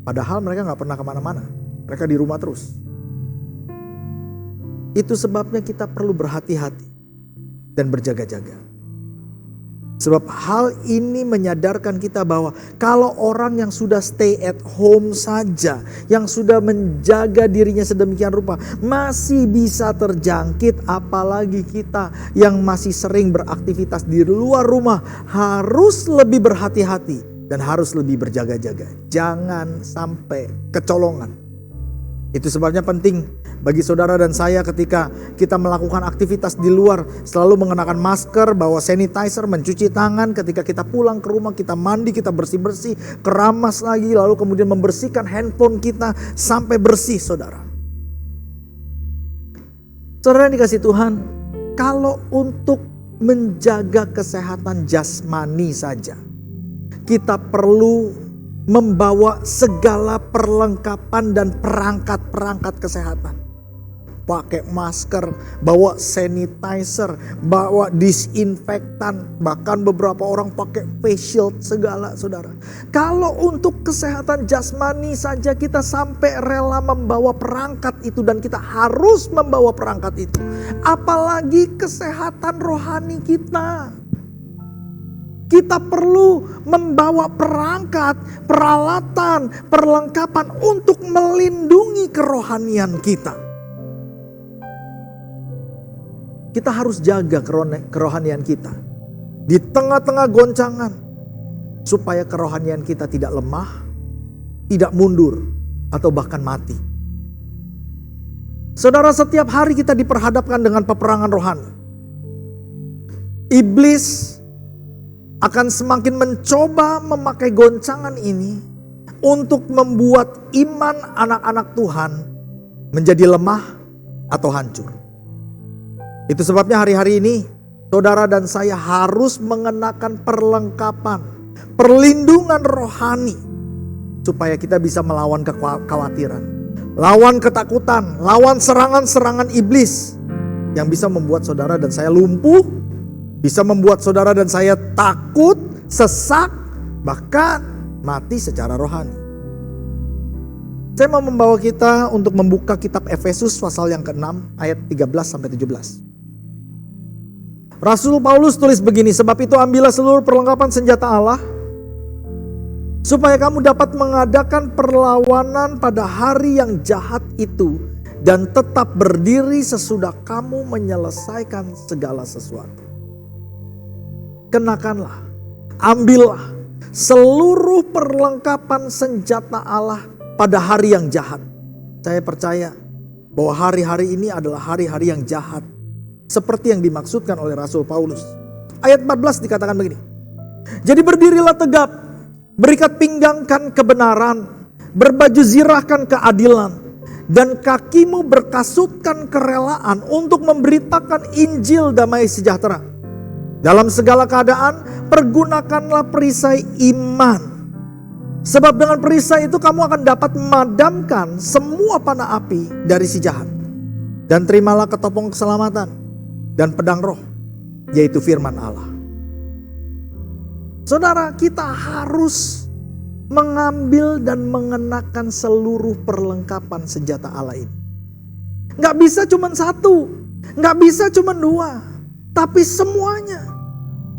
Padahal mereka gak pernah kemana-mana. Mereka di rumah terus. Itu sebabnya kita perlu berhati-hati dan berjaga-jaga. Sebab hal ini menyadarkan kita bahwa kalau orang yang sudah stay at home saja, yang sudah menjaga dirinya sedemikian rupa, masih bisa terjangkit, apalagi kita yang masih sering beraktivitas di luar rumah harus lebih berhati-hati. Dan harus lebih berjaga-jaga. Jangan sampai kecolongan. Itu sebabnya penting bagi saudara dan saya ketika kita melakukan aktivitas di luar. Selalu mengenakan masker, bawa sanitizer, mencuci tangan. Ketika kita pulang ke rumah, kita mandi, kita bersih-bersih. Keramas lagi, lalu kemudian membersihkan handphone kita sampai bersih saudara. Saudara yang dikasihi Tuhan, kalau untuk menjaga kesehatan jasmani saja, kita perlu membawa segala perlengkapan dan perangkat-perangkat kesehatan. Pakai masker, bawa sanitizer, bawa disinfektan, bahkan beberapa orang pakai face shield segala saudara. Kalau untuk kesehatan jasmani saja kita sampai rela membawa perangkat itu dan kita harus membawa perangkat itu. Apalagi kesehatan rohani kita. Kita perlu membawa perangkat, peralatan, perlengkapan untuk melindungi kerohanian kita. Kita harus jaga kerohanian kita di tengah-tengah goncangan, supaya kerohanian kita tidak lemah, tidak mundur, atau bahkan mati. Saudara, setiap hari kita diperhadapkan dengan peperangan rohani. Iblis akan semakin mencoba memakai goncangan ini untuk membuat iman anak-anak Tuhan menjadi lemah atau hancur. Itu sebabnya hari-hari ini saudara dan saya harus mengenakan perlengkapan, perlindungan rohani, supaya kita bisa melawan kekhawatiran, lawan ketakutan, lawan serangan-serangan iblis yang bisa membuat saudara dan saya lumpuh, bisa membuat saudara dan saya takut, sesak, bahkan mati secara rohani. Saya mau membawa kita untuk membuka kitab Efesus pasal yang ke-6 ayat 13-17. Rasul Paulus tulis begini, sebab itu ambillah seluruh perlengkapan senjata Allah, supaya kamu dapat mengadakan perlawanan pada hari yang jahat itu, dan tetap berdiri sesudah kamu menyelesaikan segala sesuatu. Kenakanlah, ambillah seluruh perlengkapan senjata Allah pada hari yang jahat. Saya percaya bahwa hari-hari ini adalah hari-hari yang jahat, seperti yang dimaksudkan oleh Rasul Paulus. Ayat 14 dikatakan begini, jadi berdirilah tegap, berikat pinggangkan kebenaran, berbaju zirahkan keadilan, dan kakimu berkasutkan kerelaan untuk memberitakan Injil damai sejahtera. Dalam segala keadaan, pergunakanlah perisai iman. Sebab dengan perisai itu kamu akan dapat memadamkan semua panah api dari si jahat. Dan terimalah ketopong keselamatan dan pedang roh, yaitu firman Allah. Saudara, kita harus mengambil dan mengenakan seluruh perlengkapan senjata Allah ini. Gak bisa cuma satu, gak bisa cuma dua, tapi semuanya.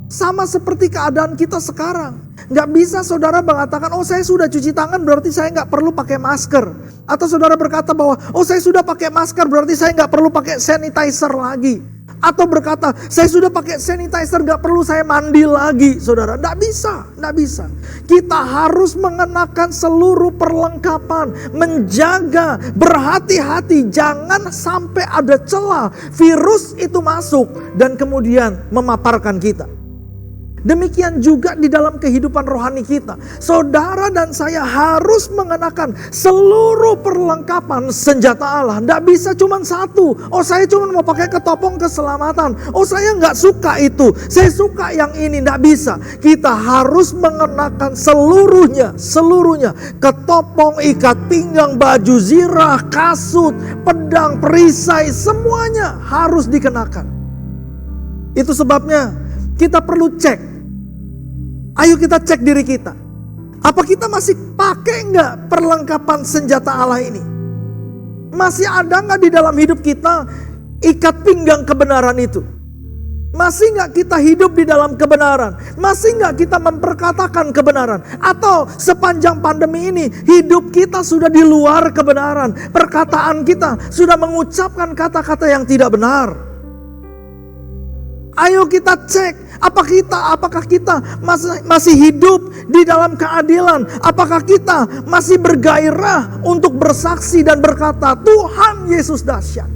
Sama seperti keadaan kita sekarang. Gak bisa saudara mengatakan, oh saya sudah cuci tangan berarti saya gak perlu pakai masker. Atau saudara berkata bahwa, oh saya sudah pakai masker berarti saya gak perlu pakai sanitizer lagi. Atau berkata, saya sudah pakai sanitizer gak perlu saya mandi lagi. Saudara, gak bisa, gak bisa. Kita harus mengenakan seluruh perlengkapan, menjaga, berhati-hati. Jangan sampai ada celah virus itu masuk dan kemudian memaparkan kita. Demikian juga di dalam kehidupan rohani kita. Saudara dan saya harus mengenakan seluruh perlengkapan senjata Allah. Tidak bisa cuma satu. Oh saya cuma mau pakai ketopong keselamatan. Oh saya nggak suka itu. Saya suka yang ini. Tidak bisa. Kita harus mengenakan seluruhnya. Ketopong, ikat pinggang, baju zirah, kasut, pedang, perisai. Semuanya harus dikenakan. Itu sebabnya kita perlu cek. Ayo kita cek diri kita. Apa kita masih pakai nggak perlengkapan senjata Allah ini? Masih ada nggak di dalam hidup kita ikat pinggang kebenaran itu? Masih nggak kita hidup di dalam kebenaran? Masih nggak kita memperkatakan kebenaran? Atau sepanjang pandemi ini hidup kita sudah di luar kebenaran? Perkataan kita sudah mengucapkan kata-kata yang tidak benar. Ayo kita cek, apakah kita masih hidup di dalam keadilan? Apakah kita masih bergairah untuk bersaksi dan berkata, Tuhan Yesus dahsyat.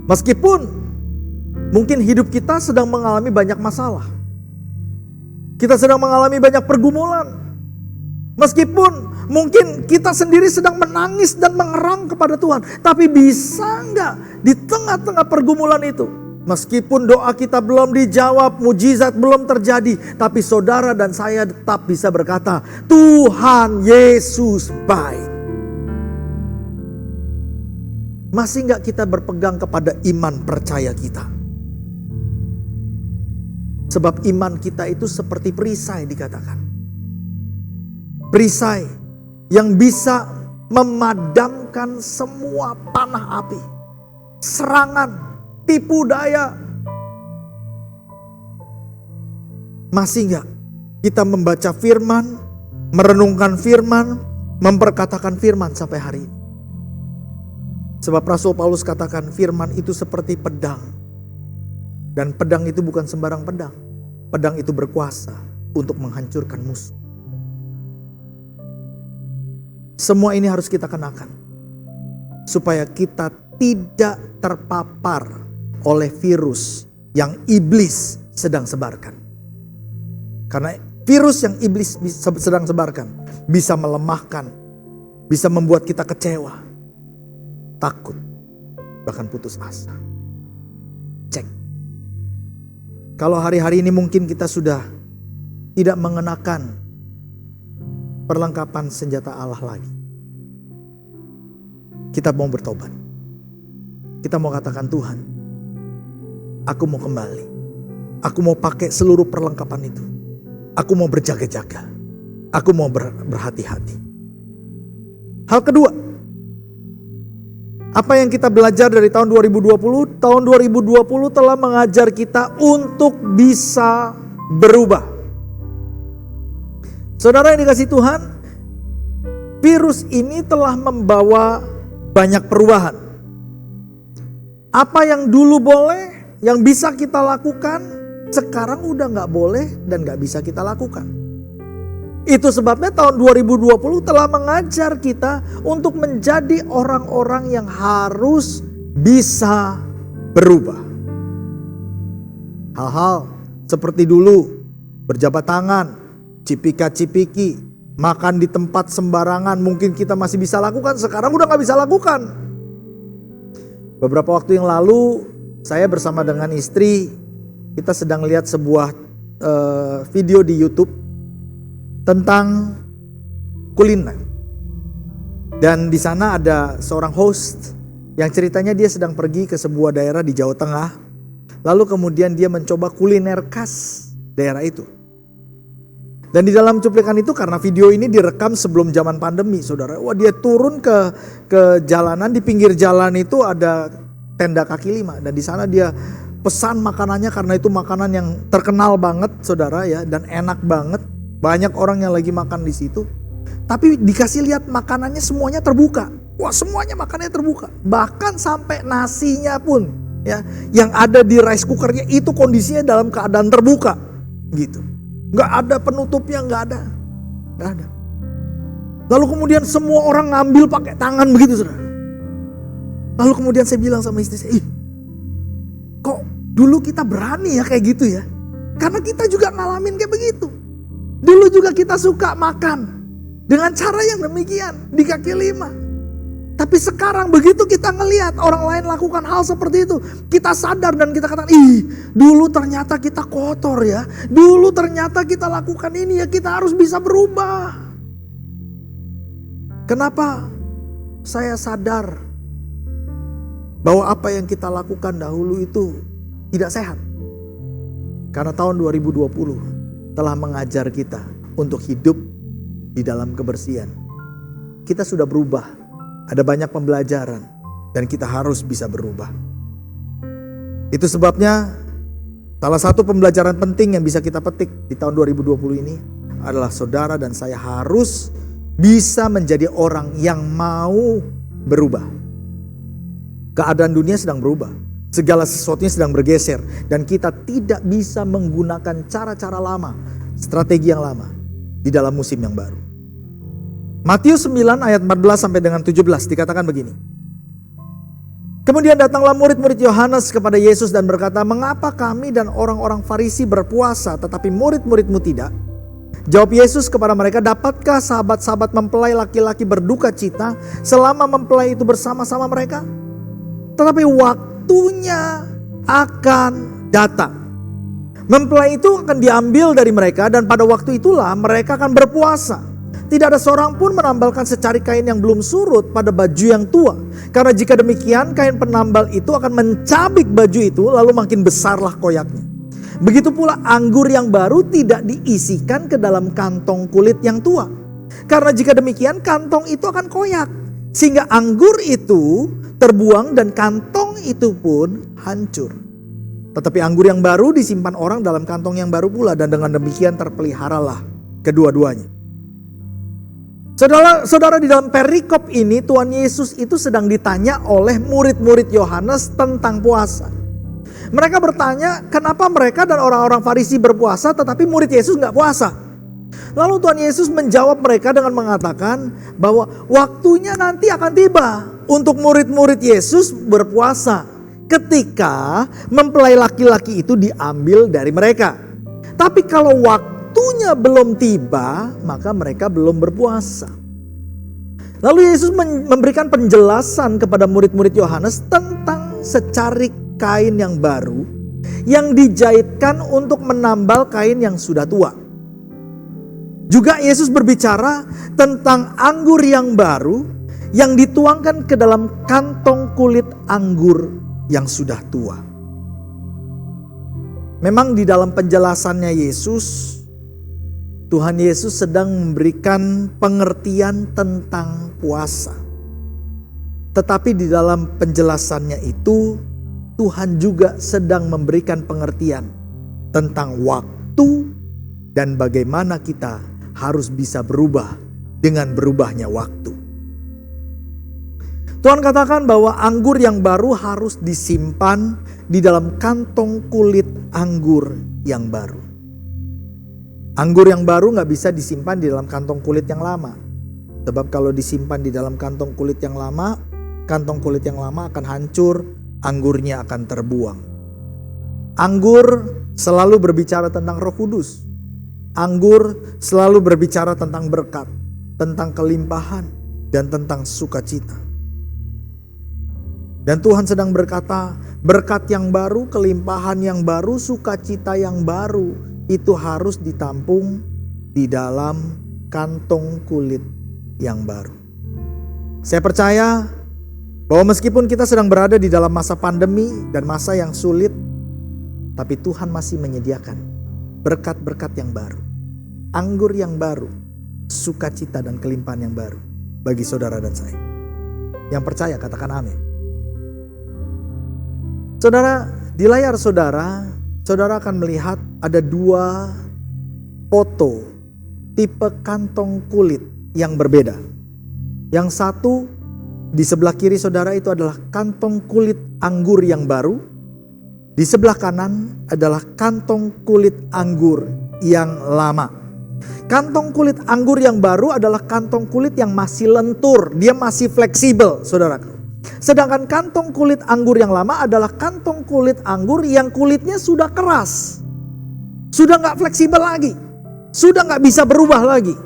Meskipun mungkin hidup kita sedang mengalami banyak masalah. Kita sedang mengalami banyak pergumulan. Meskipun mungkin kita sendiri sedang menangis dan mengerang kepada Tuhan. Tapi bisa nggak di tengah-tengah pergumulan itu, meskipun doa kita belum dijawab, mujizat belum terjadi, tapi saudara dan saya tetap bisa berkata, Tuhan Yesus baik. Masih nggak kita berpegang kepada iman percaya kita? Sebab iman kita itu seperti perisai dikatakan. Perisai yang bisa memadamkan semua panah api, serangan, tipu daya. Masih nggak kita membaca firman, merenungkan firman, memperkatakan firman sampai hari ini? Sebab Rasul Paulus katakan firman itu seperti pedang. Dan pedang itu bukan sembarang pedang. Pedang itu berkuasa untuk menghancurkan musuh. Semua ini harus kita kenakan. Supaya kita tidak terpapar oleh virus yang iblis sedang sebarkan. Karena virus yang iblis sedang sebarkan bisa melemahkan, bisa membuat kita kecewa, takut, bahkan putus asa. Cek. Kalau hari-hari ini mungkin kita sudah tidak mengenakan perlengkapan senjata Allah lagi. Kita mau bertobat. Kita mau katakan, Tuhan, aku mau kembali. Aku mau pakai seluruh perlengkapan itu. Aku mau berjaga-jaga. Aku mau berhati-hati. Hal kedua, apa yang kita belajar dari tahun 2020? Tahun 2020 telah mengajar kita untuk bisa berubah. Saudara yang dikasihi Tuhan, virus ini telah membawa banyak perubahan. Apa yang dulu boleh, yang bisa kita lakukan, sekarang udah gak boleh dan gak bisa kita lakukan. Itu sebabnya tahun 2020 telah mengajar kita untuk menjadi orang-orang yang harus bisa berubah. Hal-hal seperti dulu, berjabat tangan, cipika-cipiki, makan di tempat sembarangan mungkin kita masih bisa lakukan, sekarang udah gak bisa lakukan. Beberapa waktu yang lalu saya bersama dengan istri, kita sedang lihat sebuah video di YouTube tentang kuliner. Dan di sana ada seorang host yang ceritanya dia sedang pergi ke sebuah daerah di Jawa Tengah. Lalu kemudian dia mencoba kuliner khas daerah itu. Dan di dalam cuplikan itu, karena video ini direkam sebelum zaman pandemi, saudara. Wah, dia turun ke jalanan, di pinggir jalan itu ada tenda kaki lima. Dan di sana dia pesan makanannya karena itu makanan yang terkenal banget, saudara ya, dan enak banget. Banyak orang yang lagi makan di situ. Tapi dikasih lihat makanannya semuanya terbuka. Wah, semuanya makanannya terbuka. Bahkan sampai nasinya pun ya, yang ada di rice cookernya itu kondisinya dalam keadaan terbuka gitu. Nggak ada penutupnya, nggak ada. Lalu kemudian semua orang ngambil pakai tangan begitu, saudara. Lalu kemudian saya bilang sama istri saya, kok dulu kita berani ya kayak gitu ya? Karena kita juga ngalamin kayak begitu. Dulu juga kita suka makan dengan cara yang demikian di kaki lima. Tapi sekarang begitu kita ngelihat orang lain lakukan hal seperti itu, kita sadar dan kita katakan, dulu ternyata kita kotor ya. Dulu ternyata kita lakukan ini ya, kita harus bisa berubah. Kenapa saya sadar bahwa apa yang kita lakukan dahulu itu tidak sehat? Karena tahun 2020 telah mengajar kita untuk hidup di dalam kebersihan. Kita sudah berubah. Ada banyak pembelajaran dan kita harus bisa berubah. Itu sebabnya salah satu pembelajaran penting yang bisa kita petik di tahun 2020 ini adalah saudara dan saya harus bisa menjadi orang yang mau berubah. Keadaan dunia sedang berubah. Segala sesuatunya sedang bergeser. Dan kita tidak bisa menggunakan cara-cara lama, strategi yang lama di dalam musim yang baru. Matius 9 ayat 14 sampai dengan 17 dikatakan begini. Kemudian datanglah murid-murid Yohanes kepada Yesus dan berkata, "Mengapa kami dan orang-orang Farisi berpuasa tetapi murid-muridmu tidak?" Jawab Yesus kepada mereka, "Dapatkah sahabat-sahabat mempelai laki-laki berduka cita selama mempelai itu bersama-sama mereka? Tetapi waktunya akan datang. Mempelai itu akan diambil dari mereka dan pada waktu itulah mereka akan berpuasa. Tidak ada seorang pun menambalkan secari kain yang belum surut pada baju yang tua. Karena jika demikian kain penambal itu akan mencabik baju itu lalu makin besarlah koyaknya. Begitu pula anggur yang baru tidak diisikan ke dalam kantong kulit yang tua. Karena jika demikian kantong itu akan koyak. Sehingga anggur itu terbuang dan kantong itu pun hancur. Tetapi anggur yang baru disimpan orang dalam kantong yang baru pula, dan dengan demikian terpeliharalah kedua-duanya. Saudara, di dalam perikop ini Tuhan Yesus itu sedang ditanya oleh murid-murid Yohanes tentang puasa. Mereka bertanya kenapa mereka dan orang-orang Farisi berpuasa tetapi murid Yesus nggak puasa. Lalu Tuhan Yesus menjawab mereka dengan mengatakan bahwa waktunya nanti akan tiba untuk murid-murid Yesus berpuasa ketika mempelai laki-laki itu diambil dari mereka. Tapi kalau waktunya belum tiba, maka mereka belum berpuasa. Lalu Yesus memberikan penjelasan kepada murid-murid Yohanes tentang secarik kain yang baru yang dijahitkan untuk menambal kain yang sudah tua. Juga Yesus berbicara tentang anggur yang baru yang dituangkan ke dalam kantong kulit anggur yang sudah tua. Memang di dalam penjelasannya Yesus, Tuhan Yesus sedang memberikan pengertian tentang puasa. Tetapi di dalam penjelasannya itu, Tuhan juga sedang memberikan pengertian tentang waktu dan bagaimana kita harus bisa berubah dengan berubahnya waktu. Tuhan katakan bahwa anggur yang baru harus disimpan di dalam kantong kulit anggur yang baru. Anggur yang baru gak bisa disimpan di dalam kantong kulit yang lama. Sebab kalau disimpan di dalam kantong kulit yang lama akan hancur, anggurnya akan terbuang. Anggur selalu berbicara tentang Roh Kudus. Anggur selalu berbicara tentang berkat, tentang kelimpahan, dan tentang sukacita. Dan Tuhan sedang berkata, berkat yang baru, kelimpahan yang baru, sukacita yang baru, itu harus ditampung di dalam kantong kulit yang baru. Saya percaya bahwa meskipun kita sedang berada di dalam masa pandemi dan masa yang sulit, tapi Tuhan masih menyediakan berkat-berkat yang baru, anggur yang baru, sukacita dan kelimpahan yang baru bagi saudara dan saya. Yang percaya katakan amin. Saudara, di layar saudara akan melihat ada dua foto tipe kantong kulit yang berbeda. Yang satu di sebelah kiri saudara itu adalah kantong kulit anggur yang baru. Di sebelah kanan adalah kantong kulit anggur yang lama. Kantong kulit anggur yang baru adalah kantong kulit yang masih lentur, dia masih fleksibel, saudaraku. Sedangkan kantong kulit anggur yang lama adalah kantong kulit anggur yang kulitnya sudah keras. Sudah gak fleksibel lagi. Sudah gak bisa berubah lagi.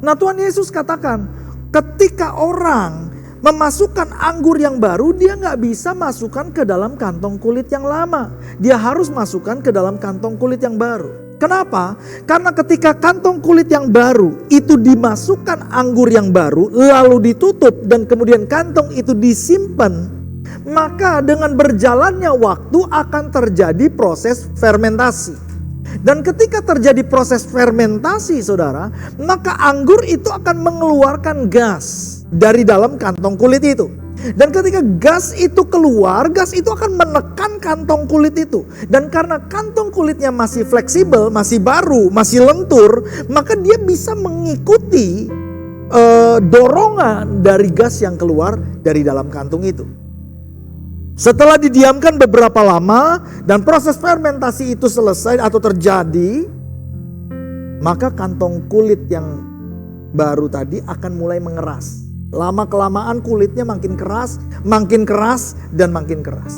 Nah Tuhan Yesus katakan, ketika orang memasukkan anggur yang baru, dia gak bisa masukkan ke dalam kantong kulit yang lama. Dia harus masukkan ke dalam kantong kulit yang baru. Kenapa? Karena ketika kantong kulit yang baru itu dimasukkan anggur yang baru, lalu ditutup dan kemudian kantong itu disimpan, maka dengan berjalannya waktu akan terjadi proses fermentasi. Dan ketika terjadi proses fermentasi saudara, maka anggur itu akan mengeluarkan gas dari dalam kantong kulit itu. Dan ketika gas itu keluar, gas itu akan menekan kantong kulit itu. Dan karena kantong kulitnya masih fleksibel, masih baru, masih lentur, maka dia bisa mengikuti dorongan dari gas yang keluar dari dalam kantung itu. Setelah didiamkan beberapa lama dan proses fermentasi itu selesai atau terjadi, maka kantong kulit yang baru tadi akan mulai mengeras. Lama-kelamaan kulitnya makin keras, dan makin keras.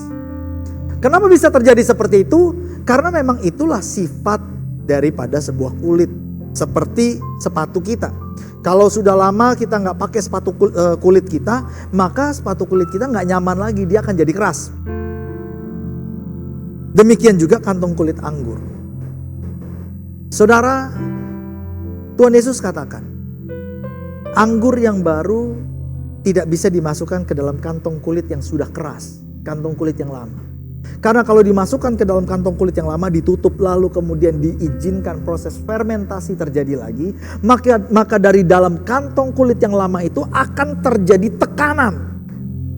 Kenapa bisa terjadi seperti itu? Karena memang itulah sifat daripada sebuah kulit. Seperti sepatu kita. Kalau sudah lama kita nggak pakai sepatu kulit kita, maka sepatu kulit kita nggak nyaman lagi, dia akan jadi keras. Demikian juga kantong kulit anggur. Saudara, Tuhan Yesus katakan, anggur yang baru tidak bisa dimasukkan ke dalam kantong kulit yang sudah keras, kantong kulit yang lama. Karena kalau dimasukkan ke dalam kantong kulit yang lama, ditutup lalu kemudian diizinkan proses fermentasi terjadi lagi, maka dari dalam kantong kulit yang lama itu akan terjadi tekanan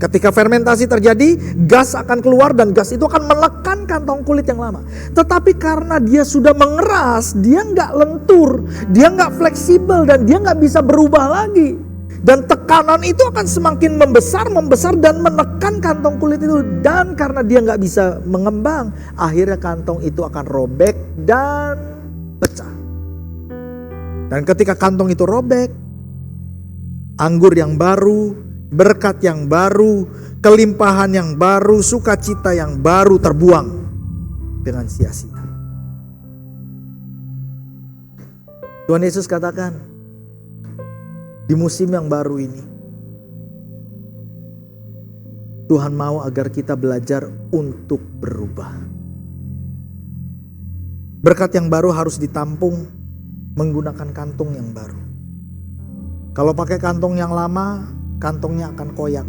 Ketika fermentasi terjadi, gas akan keluar dan gas itu akan menekan kantong kulit yang lama. Tetapi karena dia sudah mengeras, dia nggak lentur, dia nggak fleksibel dan dia nggak bisa berubah lagi. Dan tekanan itu akan semakin membesar dan menekan kantong kulit itu. Dan karena dia nggak bisa mengembang, akhirnya kantong itu akan robek dan pecah. Dan ketika kantong itu robek, anggur yang baru, berkat yang baru, kelimpahan yang baru, sukacita yang baru terbuang dengan sia-sia. Tuhan Yesus katakan, di musim yang baru ini, Tuhan mau agar kita belajar untuk berubah. Berkat yang baru harus ditampung menggunakan kantong yang baru. Kalau pakai kantong yang lama, kantongnya akan koyak.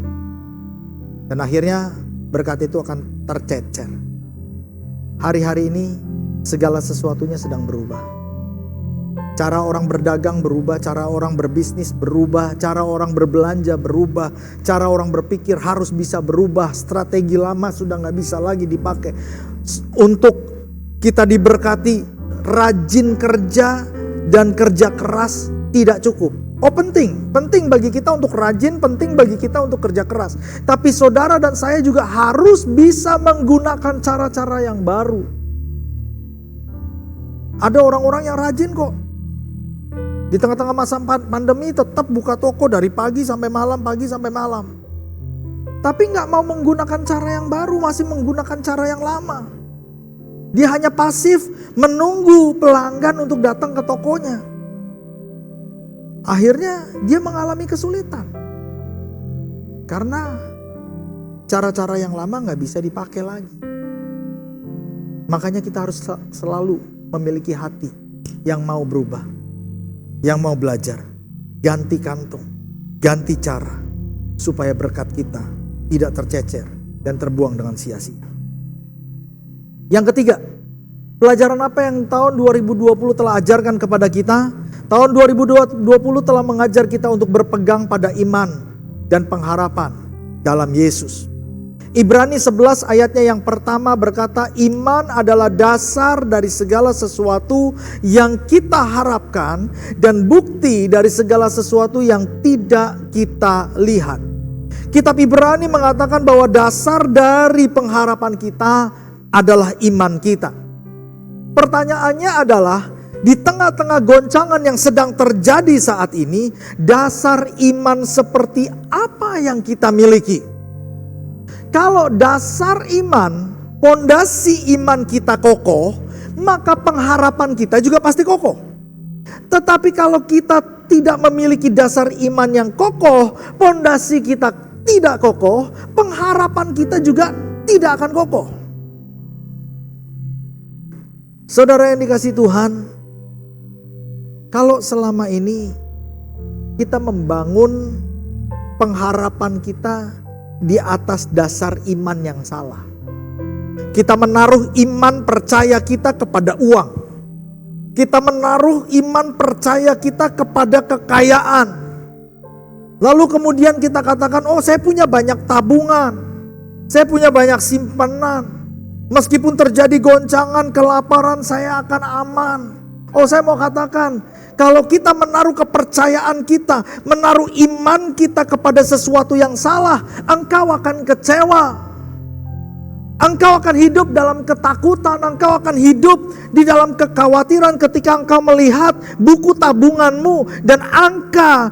Dan akhirnya berkat itu akan tercecer. Hari-hari ini segala sesuatunya sedang berubah. Cara orang berdagang berubah, cara orang berbisnis berubah, cara orang berbelanja berubah, cara orang berpikir harus bisa berubah. Strategi lama sudah gak bisa lagi dipakai. Untuk kita diberkati, rajin kerja dan kerja keras tidak cukup. Oh penting bagi kita untuk rajin, penting bagi kita untuk kerja keras. Tapi saudara dan saya juga harus bisa menggunakan cara-cara yang baru. Ada orang-orang yang rajin kok. Di tengah-tengah masa pandemi tetap buka toko dari pagi sampai malam. Tapi gak mau menggunakan cara yang baru, masih menggunakan cara yang lama. Dia hanya pasif menunggu pelanggan untuk datang ke tokonya. Akhirnya dia mengalami kesulitan. Karena cara-cara yang lama gak bisa dipakai lagi. Makanya kita harus selalu memiliki hati yang mau berubah. Yang mau belajar. Ganti kantong, ganti cara. Supaya berkat kita tidak tercecer dan terbuang dengan sia-sia. Yang ketiga, pelajaran apa yang tahun 2020 telah ajarkan kepada kita? Tahun 2020 telah mengajar kita untuk berpegang pada iman dan pengharapan dalam Yesus. Ibrani 11 ayatnya yang pertama berkata, iman adalah dasar dari segala sesuatu yang kita harapkan dan bukti dari segala sesuatu yang tidak kita lihat. Kitab Ibrani mengatakan bahwa dasar dari pengharapan kita adalah iman kita. Pertanyaannya adalah, di tengah-tengah goncangan yang sedang terjadi saat ini, dasar iman seperti apa yang kita miliki? Kalau dasar iman, pondasi iman kita kokoh, maka pengharapan kita juga pasti kokoh. Tetapi kalau kita tidak memiliki dasar iman yang kokoh, pondasi kita tidak kokoh, pengharapan kita juga tidak akan kokoh. Saudara yang dikasihi Tuhan, kalau selama ini kita membangun pengharapan kita di atas dasar iman yang salah. Kita menaruh iman percaya kita kepada uang. Kita menaruh iman percaya kita kepada kekayaan. Lalu kemudian kita katakan, oh saya punya banyak tabungan. Saya punya banyak simpanan. Meskipun terjadi goncangan, kelaparan, saya akan aman. Oh saya mau katakan, kalau kita menaruh kepercayaan kita, menaruh iman kita kepada sesuatu yang salah, engkau akan kecewa. Engkau akan hidup dalam ketakutan, engkau akan hidup di dalam kekhawatiran ketika engkau melihat buku tabunganmu dan angka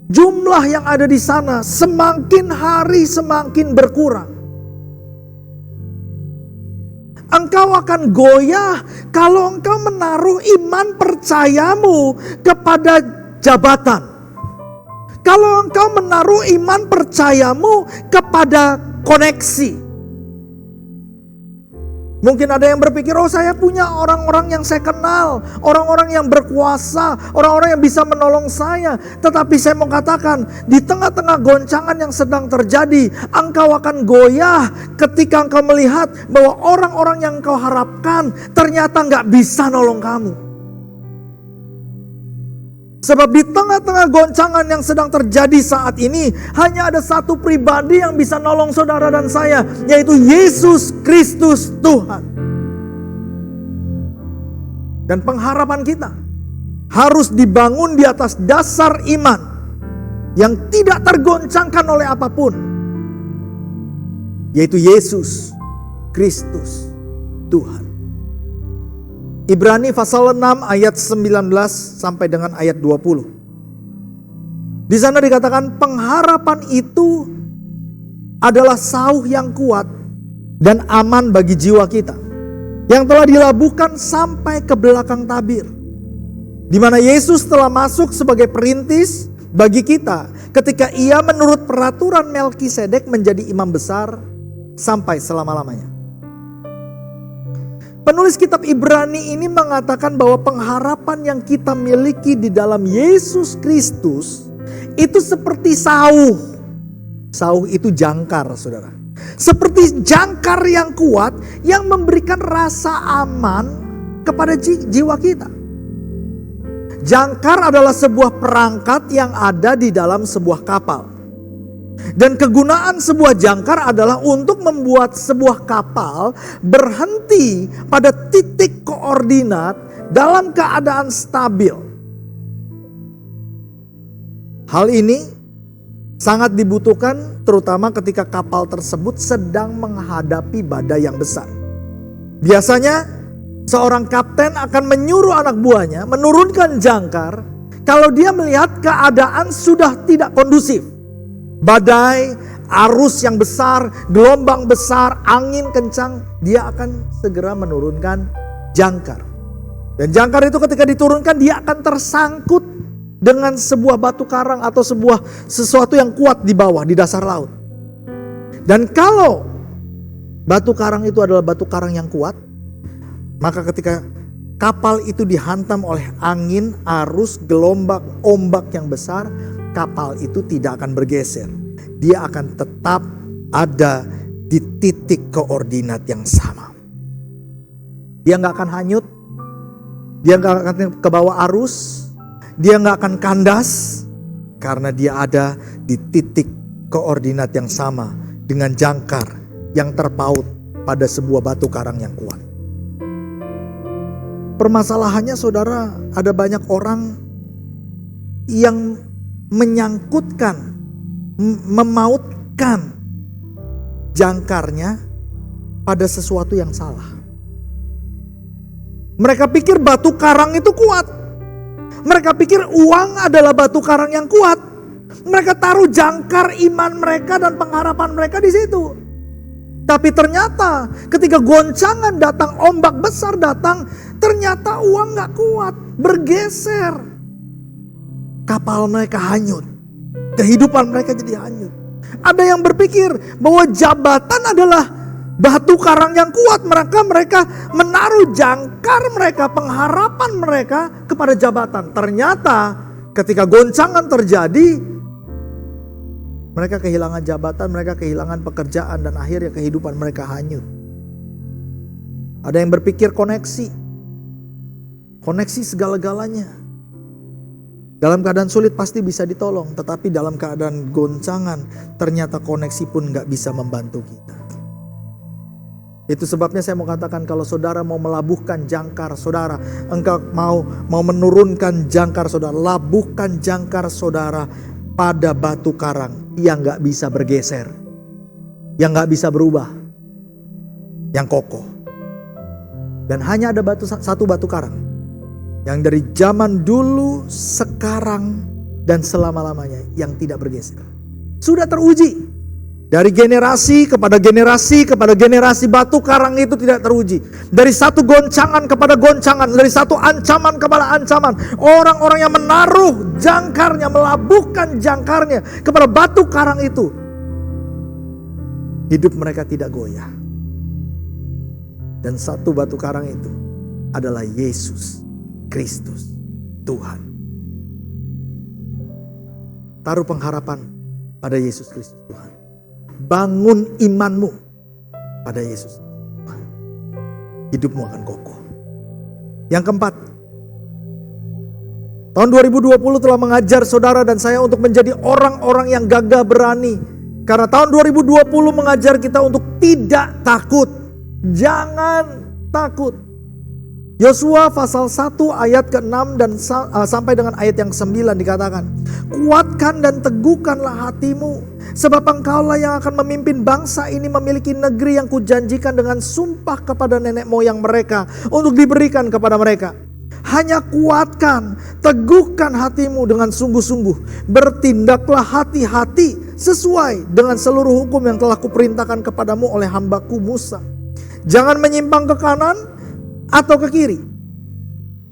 jumlah yang ada di sana semakin hari semakin berkurang. Engkau akan goyah kalau engkau menaruh iman percayamu kepada jabatan. Kalau engkau menaruh iman percayamu kepada koneksi. Mungkin ada yang berpikir, oh saya punya orang-orang yang saya kenal, orang-orang yang berkuasa, orang-orang yang bisa menolong saya. Tetapi saya mau katakan, di tengah-tengah goncangan yang sedang terjadi, engkau akan goyah ketika engkau melihat bahwa orang-orang yang engkau harapkan ternyata gak bisa nolong kamu. Sebab di tengah-tengah goncangan yang sedang terjadi saat ini, hanya ada satu pribadi yang bisa nolong saudara dan saya, yaitu Yesus Kristus Tuhan. Dan pengharapan kita harus dibangun di atas dasar iman yang tidak tergoncangkan oleh apapun, yaitu Yesus Kristus Tuhan. Ibrani pasal 6 ayat 19 sampai dengan ayat 20. Di sana dikatakan pengharapan itu adalah sauh yang kuat dan aman bagi jiwa kita, yang telah dilabuhkan sampai ke belakang tabir, di mana Yesus telah masuk sebagai perintis bagi kita ketika ia menurut peraturan Melkisedek menjadi imam besar sampai selama-lamanya. Penulis kitab Ibrani ini mengatakan bahwa pengharapan yang kita miliki di dalam Yesus Kristus itu seperti sauh. Sauh itu jangkar, saudara. Seperti jangkar yang kuat yang memberikan rasa aman kepada jiwa kita. Jangkar adalah sebuah perangkat yang ada di dalam sebuah kapal. Dan kegunaan sebuah jangkar adalah untuk membuat sebuah kapal berhenti pada titik koordinat dalam keadaan stabil. Hal ini sangat dibutuhkan terutama ketika kapal tersebut sedang menghadapi badai yang besar. Biasanya seorang kapten akan menyuruh anak buahnya menurunkan jangkar kalau dia melihat keadaan sudah tidak kondusif. Badai, arus yang besar, gelombang besar, angin kencang, dia akan segera menurunkan jangkar. Dan jangkar itu ketika diturunkan dia akan tersangkut dengan sebuah batu karang atau sesuatu yang kuat di bawah, di dasar laut. Dan kalau batu karang itu adalah batu karang yang kuat, maka ketika kapal itu dihantam oleh angin, arus, gelombang, ombak yang besar, kapal itu tidak akan bergeser. Dia akan tetap ada di titik koordinat yang sama. Dia gak akan hanyut. Dia gak akan ke bawah arus. Dia gak akan kandas. Karena dia ada di titik koordinat yang sama dengan jangkar yang terpaut pada sebuah batu karang yang kuat. Permasalahannya saudara, ada banyak orang yang menyangkutkan, memautkan jangkarnya pada sesuatu yang salah. Mereka pikir batu karang itu kuat. Mereka pikir uang adalah batu karang yang kuat. Mereka taruh jangkar iman mereka dan pengharapan mereka di situ. Tapi ternyata ketika goncangan datang, ombak besar datang, ternyata uang gak kuat, bergeser. Kapal mereka hanyut. Kehidupan mereka jadi hanyut. Ada yang berpikir bahwa jabatan adalah batu karang yang kuat. Mereka menaruh jangkar mereka, pengharapan mereka kepada jabatan. Ternyata ketika goncangan terjadi, mereka kehilangan jabatan, mereka kehilangan pekerjaan, dan akhirnya kehidupan mereka hanyut. Ada yang berpikir koneksi. Koneksi segala-galanya. Dalam keadaan sulit pasti bisa ditolong, tetapi dalam keadaan goncangan ternyata koneksi pun gak bisa membantu kita. Itu sebabnya saya mau katakan, kalau saudara mau melabuhkan jangkar saudara, engkau mau menurunkan jangkar saudara, labuhkan jangkar saudara pada batu karang yang gak bisa bergeser, yang gak bisa berubah, yang kokoh. Dan hanya ada satu batu karang yang dari zaman dulu, sekarang, dan selama-lamanya yang tidak bergeser. Sudah teruji. Dari generasi kepada generasi kepada generasi, batu karang itu tidak teruji. Dari satu goncangan kepada goncangan, dari satu ancaman kepada ancaman. Orang-orang yang menaruh jangkarnya, melabuhkan jangkarnya kepada batu karang itu, hidup mereka tidak goyah. Dan satu batu karang itu adalah Yesus Kristus Tuhan. Taruh pengharapan pada Yesus Kristus Tuhan. Bangun imanmu pada Yesus Tuhan. Hidupmu akan kokoh. Yang keempat, Tahun 2020 telah mengajar saudara dan saya untuk menjadi orang-orang yang gagah berani. Karena tahun 2020 mengajar kita untuk tidak takut. Jangan takut. Yosua pasal 1 ayat ke-6 dan sampai dengan ayat yang 9 dikatakan, kuatkan dan teguhkanlah hatimu, sebab engkaulah yang akan memimpin bangsa ini memiliki negeri yang kujanjikan dengan sumpah kepada nenek moyang mereka untuk diberikan kepada mereka. Hanya kuatkan, teguhkan hatimu dengan sungguh-sungguh, bertindaklah hati-hati sesuai dengan seluruh hukum yang telah kuperintahkan kepadamu oleh hambaku Musa. Jangan menyimpang ke kanan atau ke kiri,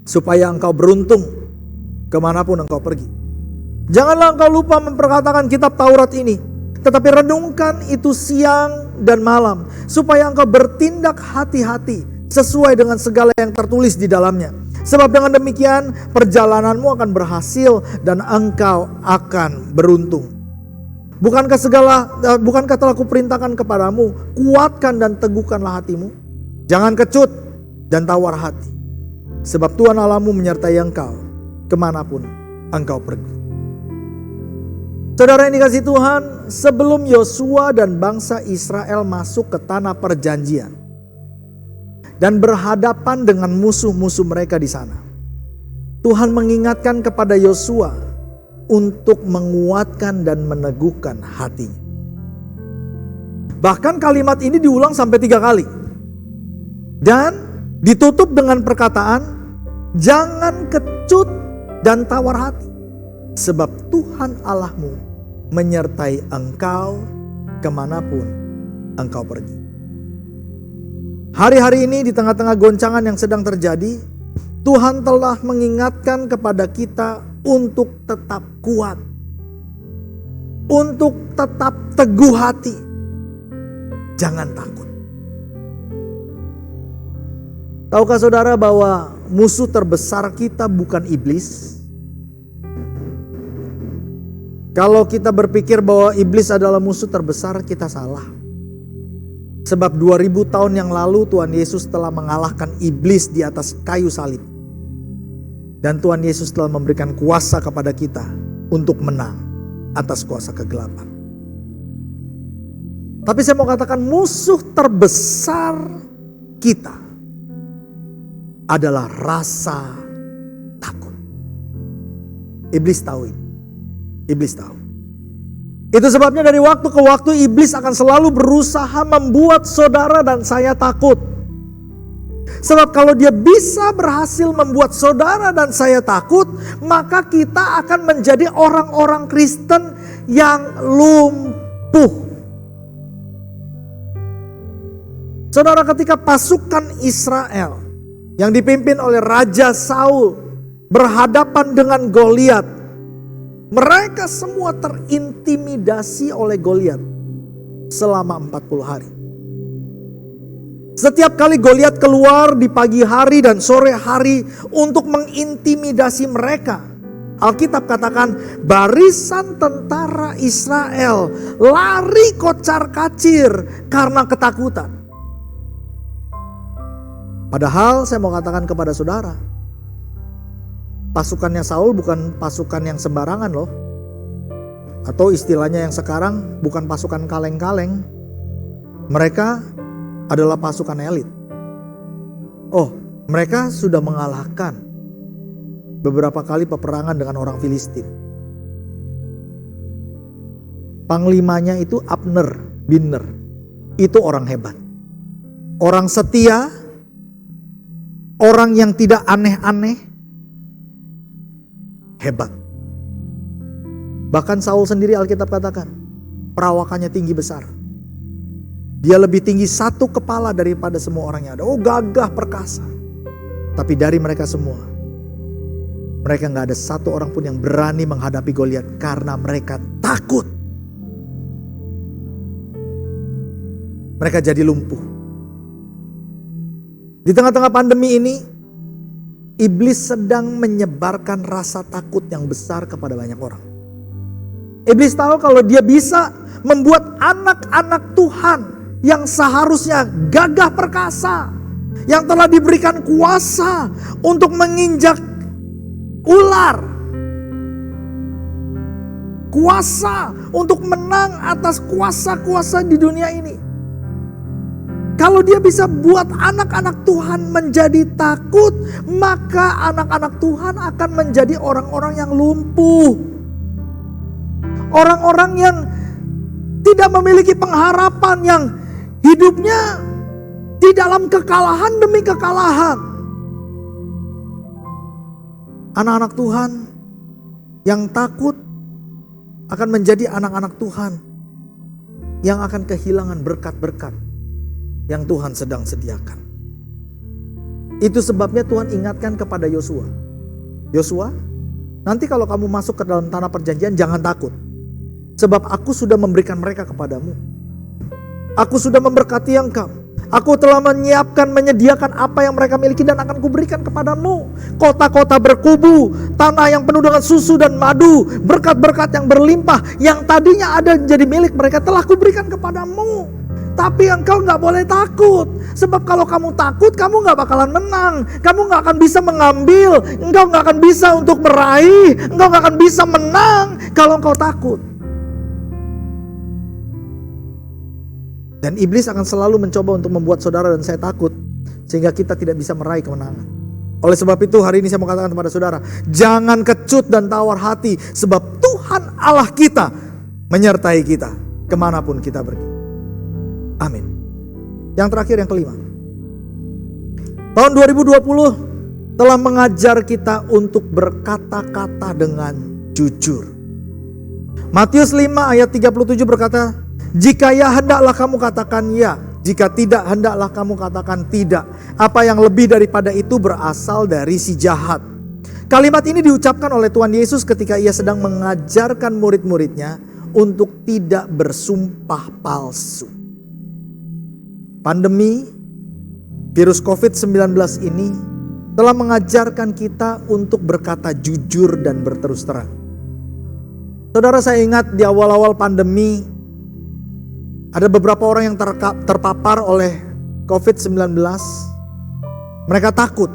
supaya engkau beruntung kemanapun engkau pergi. Janganlah engkau lupa memperkatakan kitab Taurat ini, tetapi renungkan itu siang dan malam, supaya engkau bertindak hati-hati sesuai dengan segala yang tertulis di dalamnya. Sebab dengan demikian perjalananmu akan berhasil dan engkau akan beruntung. Bukankah telah kuperintahkan kepadamu, kuatkan dan teguhkanlah hatimu. Jangan kecut dan tawar hati, sebab Tuhan Allahmu menyertai engkau kemanapun engkau pergi. Saudara yang dikasihi Tuhan, sebelum Yosua dan bangsa Israel masuk ke tanah perjanjian dan berhadapan dengan musuh-musuh mereka di sana, Tuhan mengingatkan kepada Yosua untuk menguatkan dan meneguhkan hatinya. Bahkan kalimat ini diulang sampai 3 kali. Dan ditutup dengan perkataan, jangan kecut dan tawar hati, sebab Tuhan Allahmu menyertai engkau kemanapun engkau pergi. Hari-hari ini di tengah-tengah goncangan yang sedang terjadi, Tuhan telah mengingatkan kepada kita untuk tetap kuat, untuk tetap teguh hati, jangan takut. Tahukah saudara bahwa musuh terbesar kita bukan iblis? Kalau kita berpikir bahwa iblis adalah musuh terbesar, kita salah. Sebab 2000 tahun yang lalu Tuhan Yesus telah mengalahkan iblis di atas kayu salib. Dan Tuhan Yesus telah memberikan kuasa kepada kita untuk menang atas kuasa kegelapan. Tapi saya mau katakan musuh terbesar kita adalah rasa takut. Iblis tahu ini. Iblis tahu. Itu sebabnya dari waktu ke waktu iblis akan selalu berusaha membuat saudara dan saya takut. Sebab kalau dia bisa berhasil membuat saudara dan saya takut, maka kita akan menjadi orang-orang Kristen yang lumpuh. Saudara, ketika pasukan Israel yang dipimpin oleh Raja Saul berhadapan dengan Goliat, mereka semua terintimidasi oleh Goliat selama 40 hari. Setiap kali Goliat keluar di pagi hari dan sore hari untuk mengintimidasi mereka, Alkitab katakan barisan tentara Israel lari kocar-kacir karena ketakutan. Padahal saya mau katakan kepada saudara, pasukannya Saul bukan pasukan yang sembarangan loh. Atau istilahnya yang sekarang bukan pasukan kaleng-kaleng. Mereka adalah pasukan elit. Oh, mereka sudah mengalahkan beberapa kali peperangan dengan orang Filistin. Panglimanya itu Abner bin Ner. Itu orang hebat. Orang setia, orang yang tidak aneh-aneh, hebat. Bahkan Saul sendiri Alkitab katakan, perawakannya tinggi besar. Dia lebih tinggi 1 kepala daripada semua orang yang ada. Oh, gagah perkasa. Tapi dari mereka semua, mereka gak ada satu orang pun yang berani menghadapi Goliat karena mereka takut. Mereka jadi lumpuh. Di tengah-tengah pandemi ini, iblis sedang menyebarkan rasa takut yang besar kepada banyak orang. Iblis tahu kalau dia bisa membuat anak-anak Tuhan yang seharusnya gagah perkasa, yang telah diberikan kuasa untuk menginjak ular. Kuasa untuk menang atas kuasa-kuasa di dunia ini. Kalau dia bisa buat anak-anak Tuhan menjadi takut, maka anak-anak Tuhan akan menjadi orang-orang yang lumpuh. Orang-orang yang tidak memiliki pengharapan, yang hidupnya di dalam kekalahan demi kekalahan. Anak-anak Tuhan yang takut akan menjadi anak-anak Tuhan yang akan kehilangan berkat-berkat yang Tuhan sedang sediakan. Itu sebabnya Tuhan ingatkan kepada Yosua. Yosua, nanti kalau kamu masuk ke dalam tanah perjanjian jangan takut. Sebab aku sudah memberikan mereka kepadamu. Aku sudah memberkati engkau. Aku telah menyediakan apa yang mereka miliki dan akan kuberikan kepadamu. Kota-kota berkubu, tanah yang penuh dengan susu dan madu, berkat-berkat yang berlimpah, yang tadinya ada jadi milik mereka telah kuberikan kepadamu. Tapi engkau gak boleh takut. Sebab kalau kamu takut, kamu gak bakalan menang. Kamu gak akan bisa mengambil. Engkau gak akan bisa untuk meraih. Engkau gak akan bisa menang kalau engkau takut. Dan iblis akan selalu mencoba untuk membuat saudara dan saya takut, sehingga kita tidak bisa meraih kemenangan. Oleh sebab itu hari ini saya mau katakan kepada saudara, jangan kecut dan tawar hati, sebab Tuhan Allah kita menyertai kita kemanapun kita pergi. Amin. Yang terakhir, yang kelima. Tahun 2020 telah mengajar kita untuk berkata-kata dengan jujur. Matius 5 ayat 37 berkata, jika ya hendaklah kamu katakan ya, jika tidak hendaklah kamu katakan tidak. Apa yang lebih daripada itu berasal dari si jahat. Kalimat ini diucapkan oleh Tuhan Yesus ketika ia sedang mengajarkan murid-muridnya untuk tidak bersumpah palsu. Pandemi virus COVID-19 ini telah mengajarkan kita untuk berkata jujur dan berterus terang. Saudara, saya ingat di awal-awal pandemi ada beberapa orang yang terpapar oleh COVID-19. Mereka takut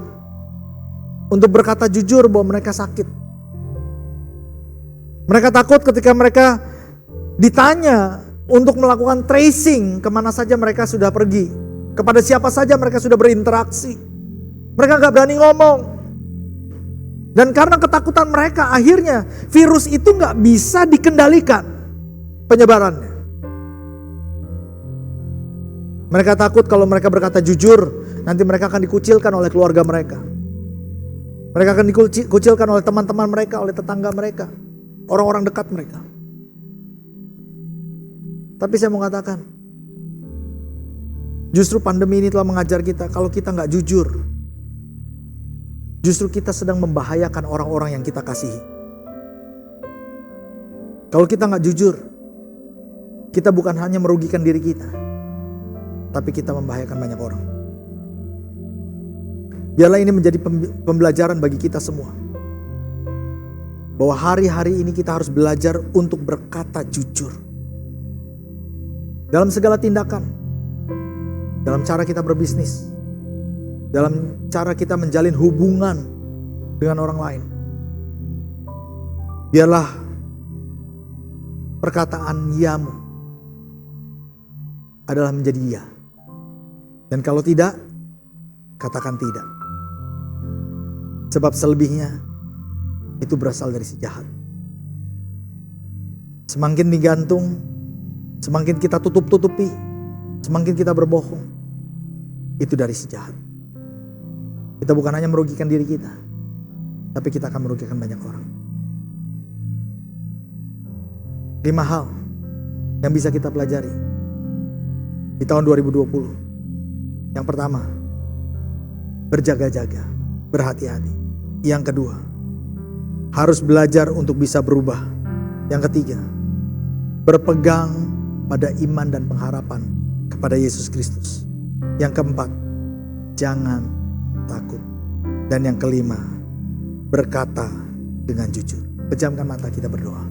untuk berkata jujur bahwa mereka sakit. Mereka takut ketika mereka ditanya untuk melakukan tracing kemana saja mereka sudah pergi. Kepada siapa saja mereka sudah berinteraksi. Mereka gak berani ngomong. Dan karena ketakutan mereka, akhirnya virus itu gak bisa dikendalikan penyebarannya. Mereka takut kalau mereka berkata jujur, nanti mereka akan dikucilkan oleh keluarga mereka. Mereka akan dikucilkan oleh teman-teman mereka, oleh tetangga mereka, orang-orang dekat mereka. Tapi saya mau katakan, justru pandemi ini telah mengajar kita, kalau kita gak jujur, justru kita sedang membahayakan orang-orang yang kita kasihi. Kalau kita gak jujur, kita bukan hanya merugikan diri kita, tapi kita membahayakan banyak orang. Biarlah ini menjadi pembelajaran bagi kita semua. Bahwa hari-hari ini kita harus belajar untuk berkata jujur. Dalam segala tindakan. Dalam cara kita berbisnis. Dalam cara kita menjalin hubungan dengan orang lain. Biarlah perkataan yamu adalah menjadi ya. Dan kalau tidak, katakan tidak. Sebab selebihnya itu berasal dari si jahat. Semakin digantung, semakin kita tutup-tutupi, semakin kita berbohong, itu dari si jahat. Kita bukan hanya merugikan diri kita, tapi kita akan merugikan banyak orang. 5 hal yang bisa kita pelajari di tahun 2020. Yang pertama, berjaga-jaga, berhati-hati. Yang kedua, harus belajar untuk bisa berubah. Yang ketiga, berpegang pada iman dan pengharapan kepada Yesus Kristus. Yang keempat, jangan takut. Dan yang kelima, berkata dengan jujur. Pejamkan mata, kita berdoa.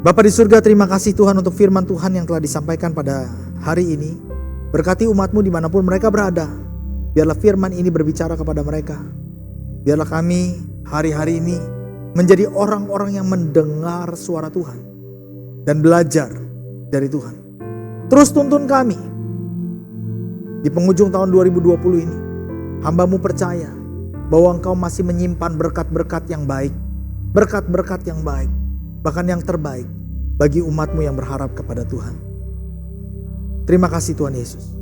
Bapa di surga, terima kasih Tuhan untuk firman Tuhan yang telah disampaikan pada hari ini. Berkati umat-Mu dimanapun mereka berada. Biarlah firman ini berbicara kepada mereka. Biarlah kami hari-hari ini menjadi orang-orang yang mendengar suara Tuhan dan belajar dari Tuhan. Terus tuntun kami di penghujung tahun 2020 ini. Hamba-Mu percaya bahwa Engkau masih menyimpan berkat-berkat yang baik, berkat-berkat yang baik, bahkan yang terbaik bagi umat-Mu yang berharap kepada Tuhan. Terima kasih Tuhan Yesus.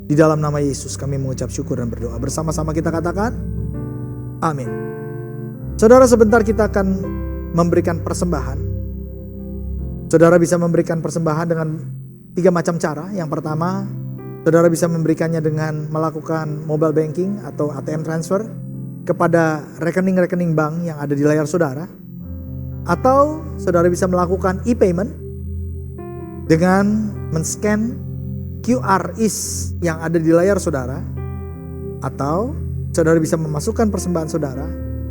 Di dalam nama Yesus kami mengucap syukur dan berdoa. Bersama-sama kita katakan, amin. Saudara, sebentar kita akan memberikan persembahan. Saudara bisa memberikan persembahan dengan 3 macam cara. Yang pertama, saudara bisa memberikannya dengan melakukan mobile banking atau ATM transfer kepada rekening-rekening bank yang ada di layar saudara. Atau saudara bisa melakukan e-payment dengan men-scan QR yang ada di layar saudara. Atau saudara bisa memasukkan persembahan saudara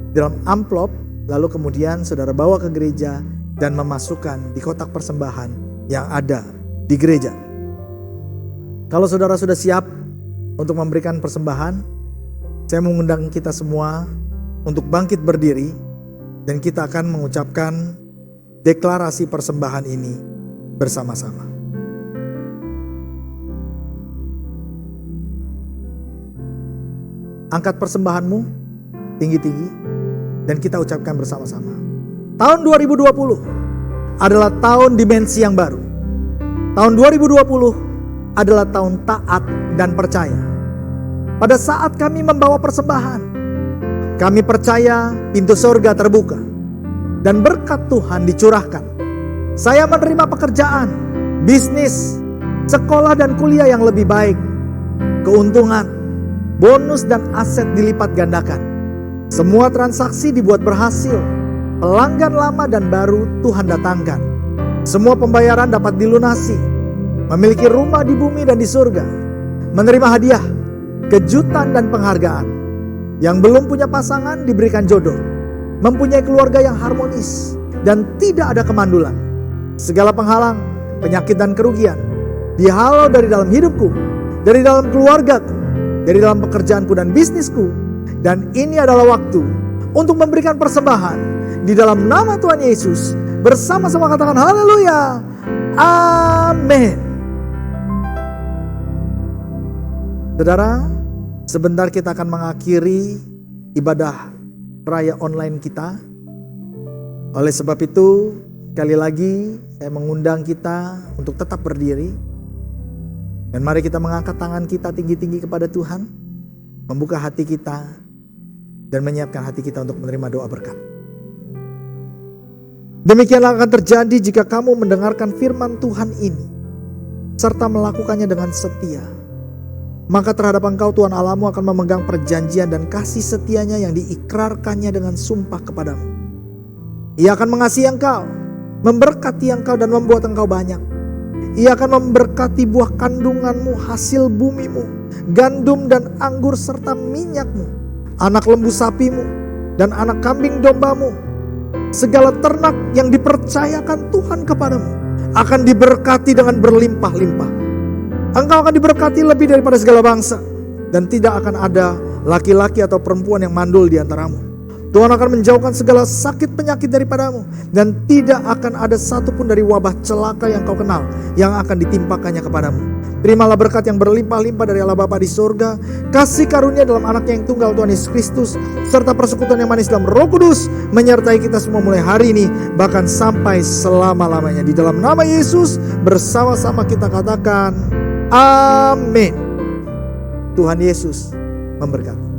dalam amplop, lalu kemudian saudara bawa ke gereja dan memasukkan di kotak persembahan yang ada di gereja. Kalau saudara sudah siap untuk memberikan persembahan, saya mengundang kita semua untuk bangkit berdiri dan kita akan mengucapkan deklarasi persembahan ini bersama-sama. Angkat persembahanmu tinggi-tinggi dan kita ucapkan bersama-sama. Tahun 2020 adalah tahun dimensi yang baru. Tahun 2020 adalah tahun taat dan percaya. Pada saat kami membawa persembahan, kami percaya pintu surga terbuka dan berkat Tuhan dicurahkan. Saya menerima pekerjaan, bisnis, sekolah dan kuliah yang lebih baik, keuntungan, bonus dan aset dilipat gandakan. Semua transaksi dibuat berhasil, pelanggan lama dan baru Tuhan datangkan. Semua pembayaran dapat dilunasi, memiliki rumah di bumi dan di surga, menerima hadiah, kejutan dan penghargaan. Yang belum punya pasangan diberikan jodoh, mempunyai keluarga yang harmonis dan tidak ada kemandulan. Segala penghalang, penyakit dan kerugian dihalau dari dalam hidupku, dari dalam keluargaku, dari dalam pekerjaanku dan bisnisku. Dan ini adalah waktu untuk memberikan persembahan di dalam nama Tuhan Yesus. Bersama-sama katakan haleluya. Amin. Saudara, sebentar kita akan mengakhiri ibadah raya online kita. Oleh sebab itu, sekali lagi saya mengundang kita untuk tetap berdiri. Dan mari kita mengangkat tangan kita tinggi-tinggi kepada Tuhan. Membuka hati kita dan menyiapkan hati kita untuk menerima doa berkat. Demikianlah akan terjadi jika kamu mendengarkan firman Tuhan ini serta melakukannya dengan setia. Maka terhadap engkau Tuhan Allahmu akan memegang perjanjian dan kasih setianya yang diikrarkannya dengan sumpah kepadamu. Ia akan mengasihi engkau, memberkati engkau dan membuat engkau banyak. Ia akan memberkati buah kandunganmu, hasil bumimu, gandum dan anggur serta minyakmu, anak lembu sapimu dan anak kambing dombamu. Segala ternak yang dipercayakan Tuhan kepadamu akan diberkati dengan berlimpah-limpah. Engkau akan diberkati lebih daripada segala bangsa, dan tidak akan ada laki-laki atau perempuan yang mandul di antaramu. Tuhan akan menjauhkan segala sakit penyakit daripadamu, dan tidak akan ada satupun dari wabah celaka yang kau kenal yang akan ditimpakannya kepadamu. Terimalah berkat yang berlimpah-limpah dari Allah Bapa di surga, kasih karunia dalam anaknya yang tunggal Tuhan Yesus Kristus, serta persekutuan yang manis dalam Roh Kudus menyertai kita semua mulai hari ini bahkan sampai selama-lamanya. Di dalam nama Yesus bersama-sama kita katakan amin. Tuhan Yesus memberkati.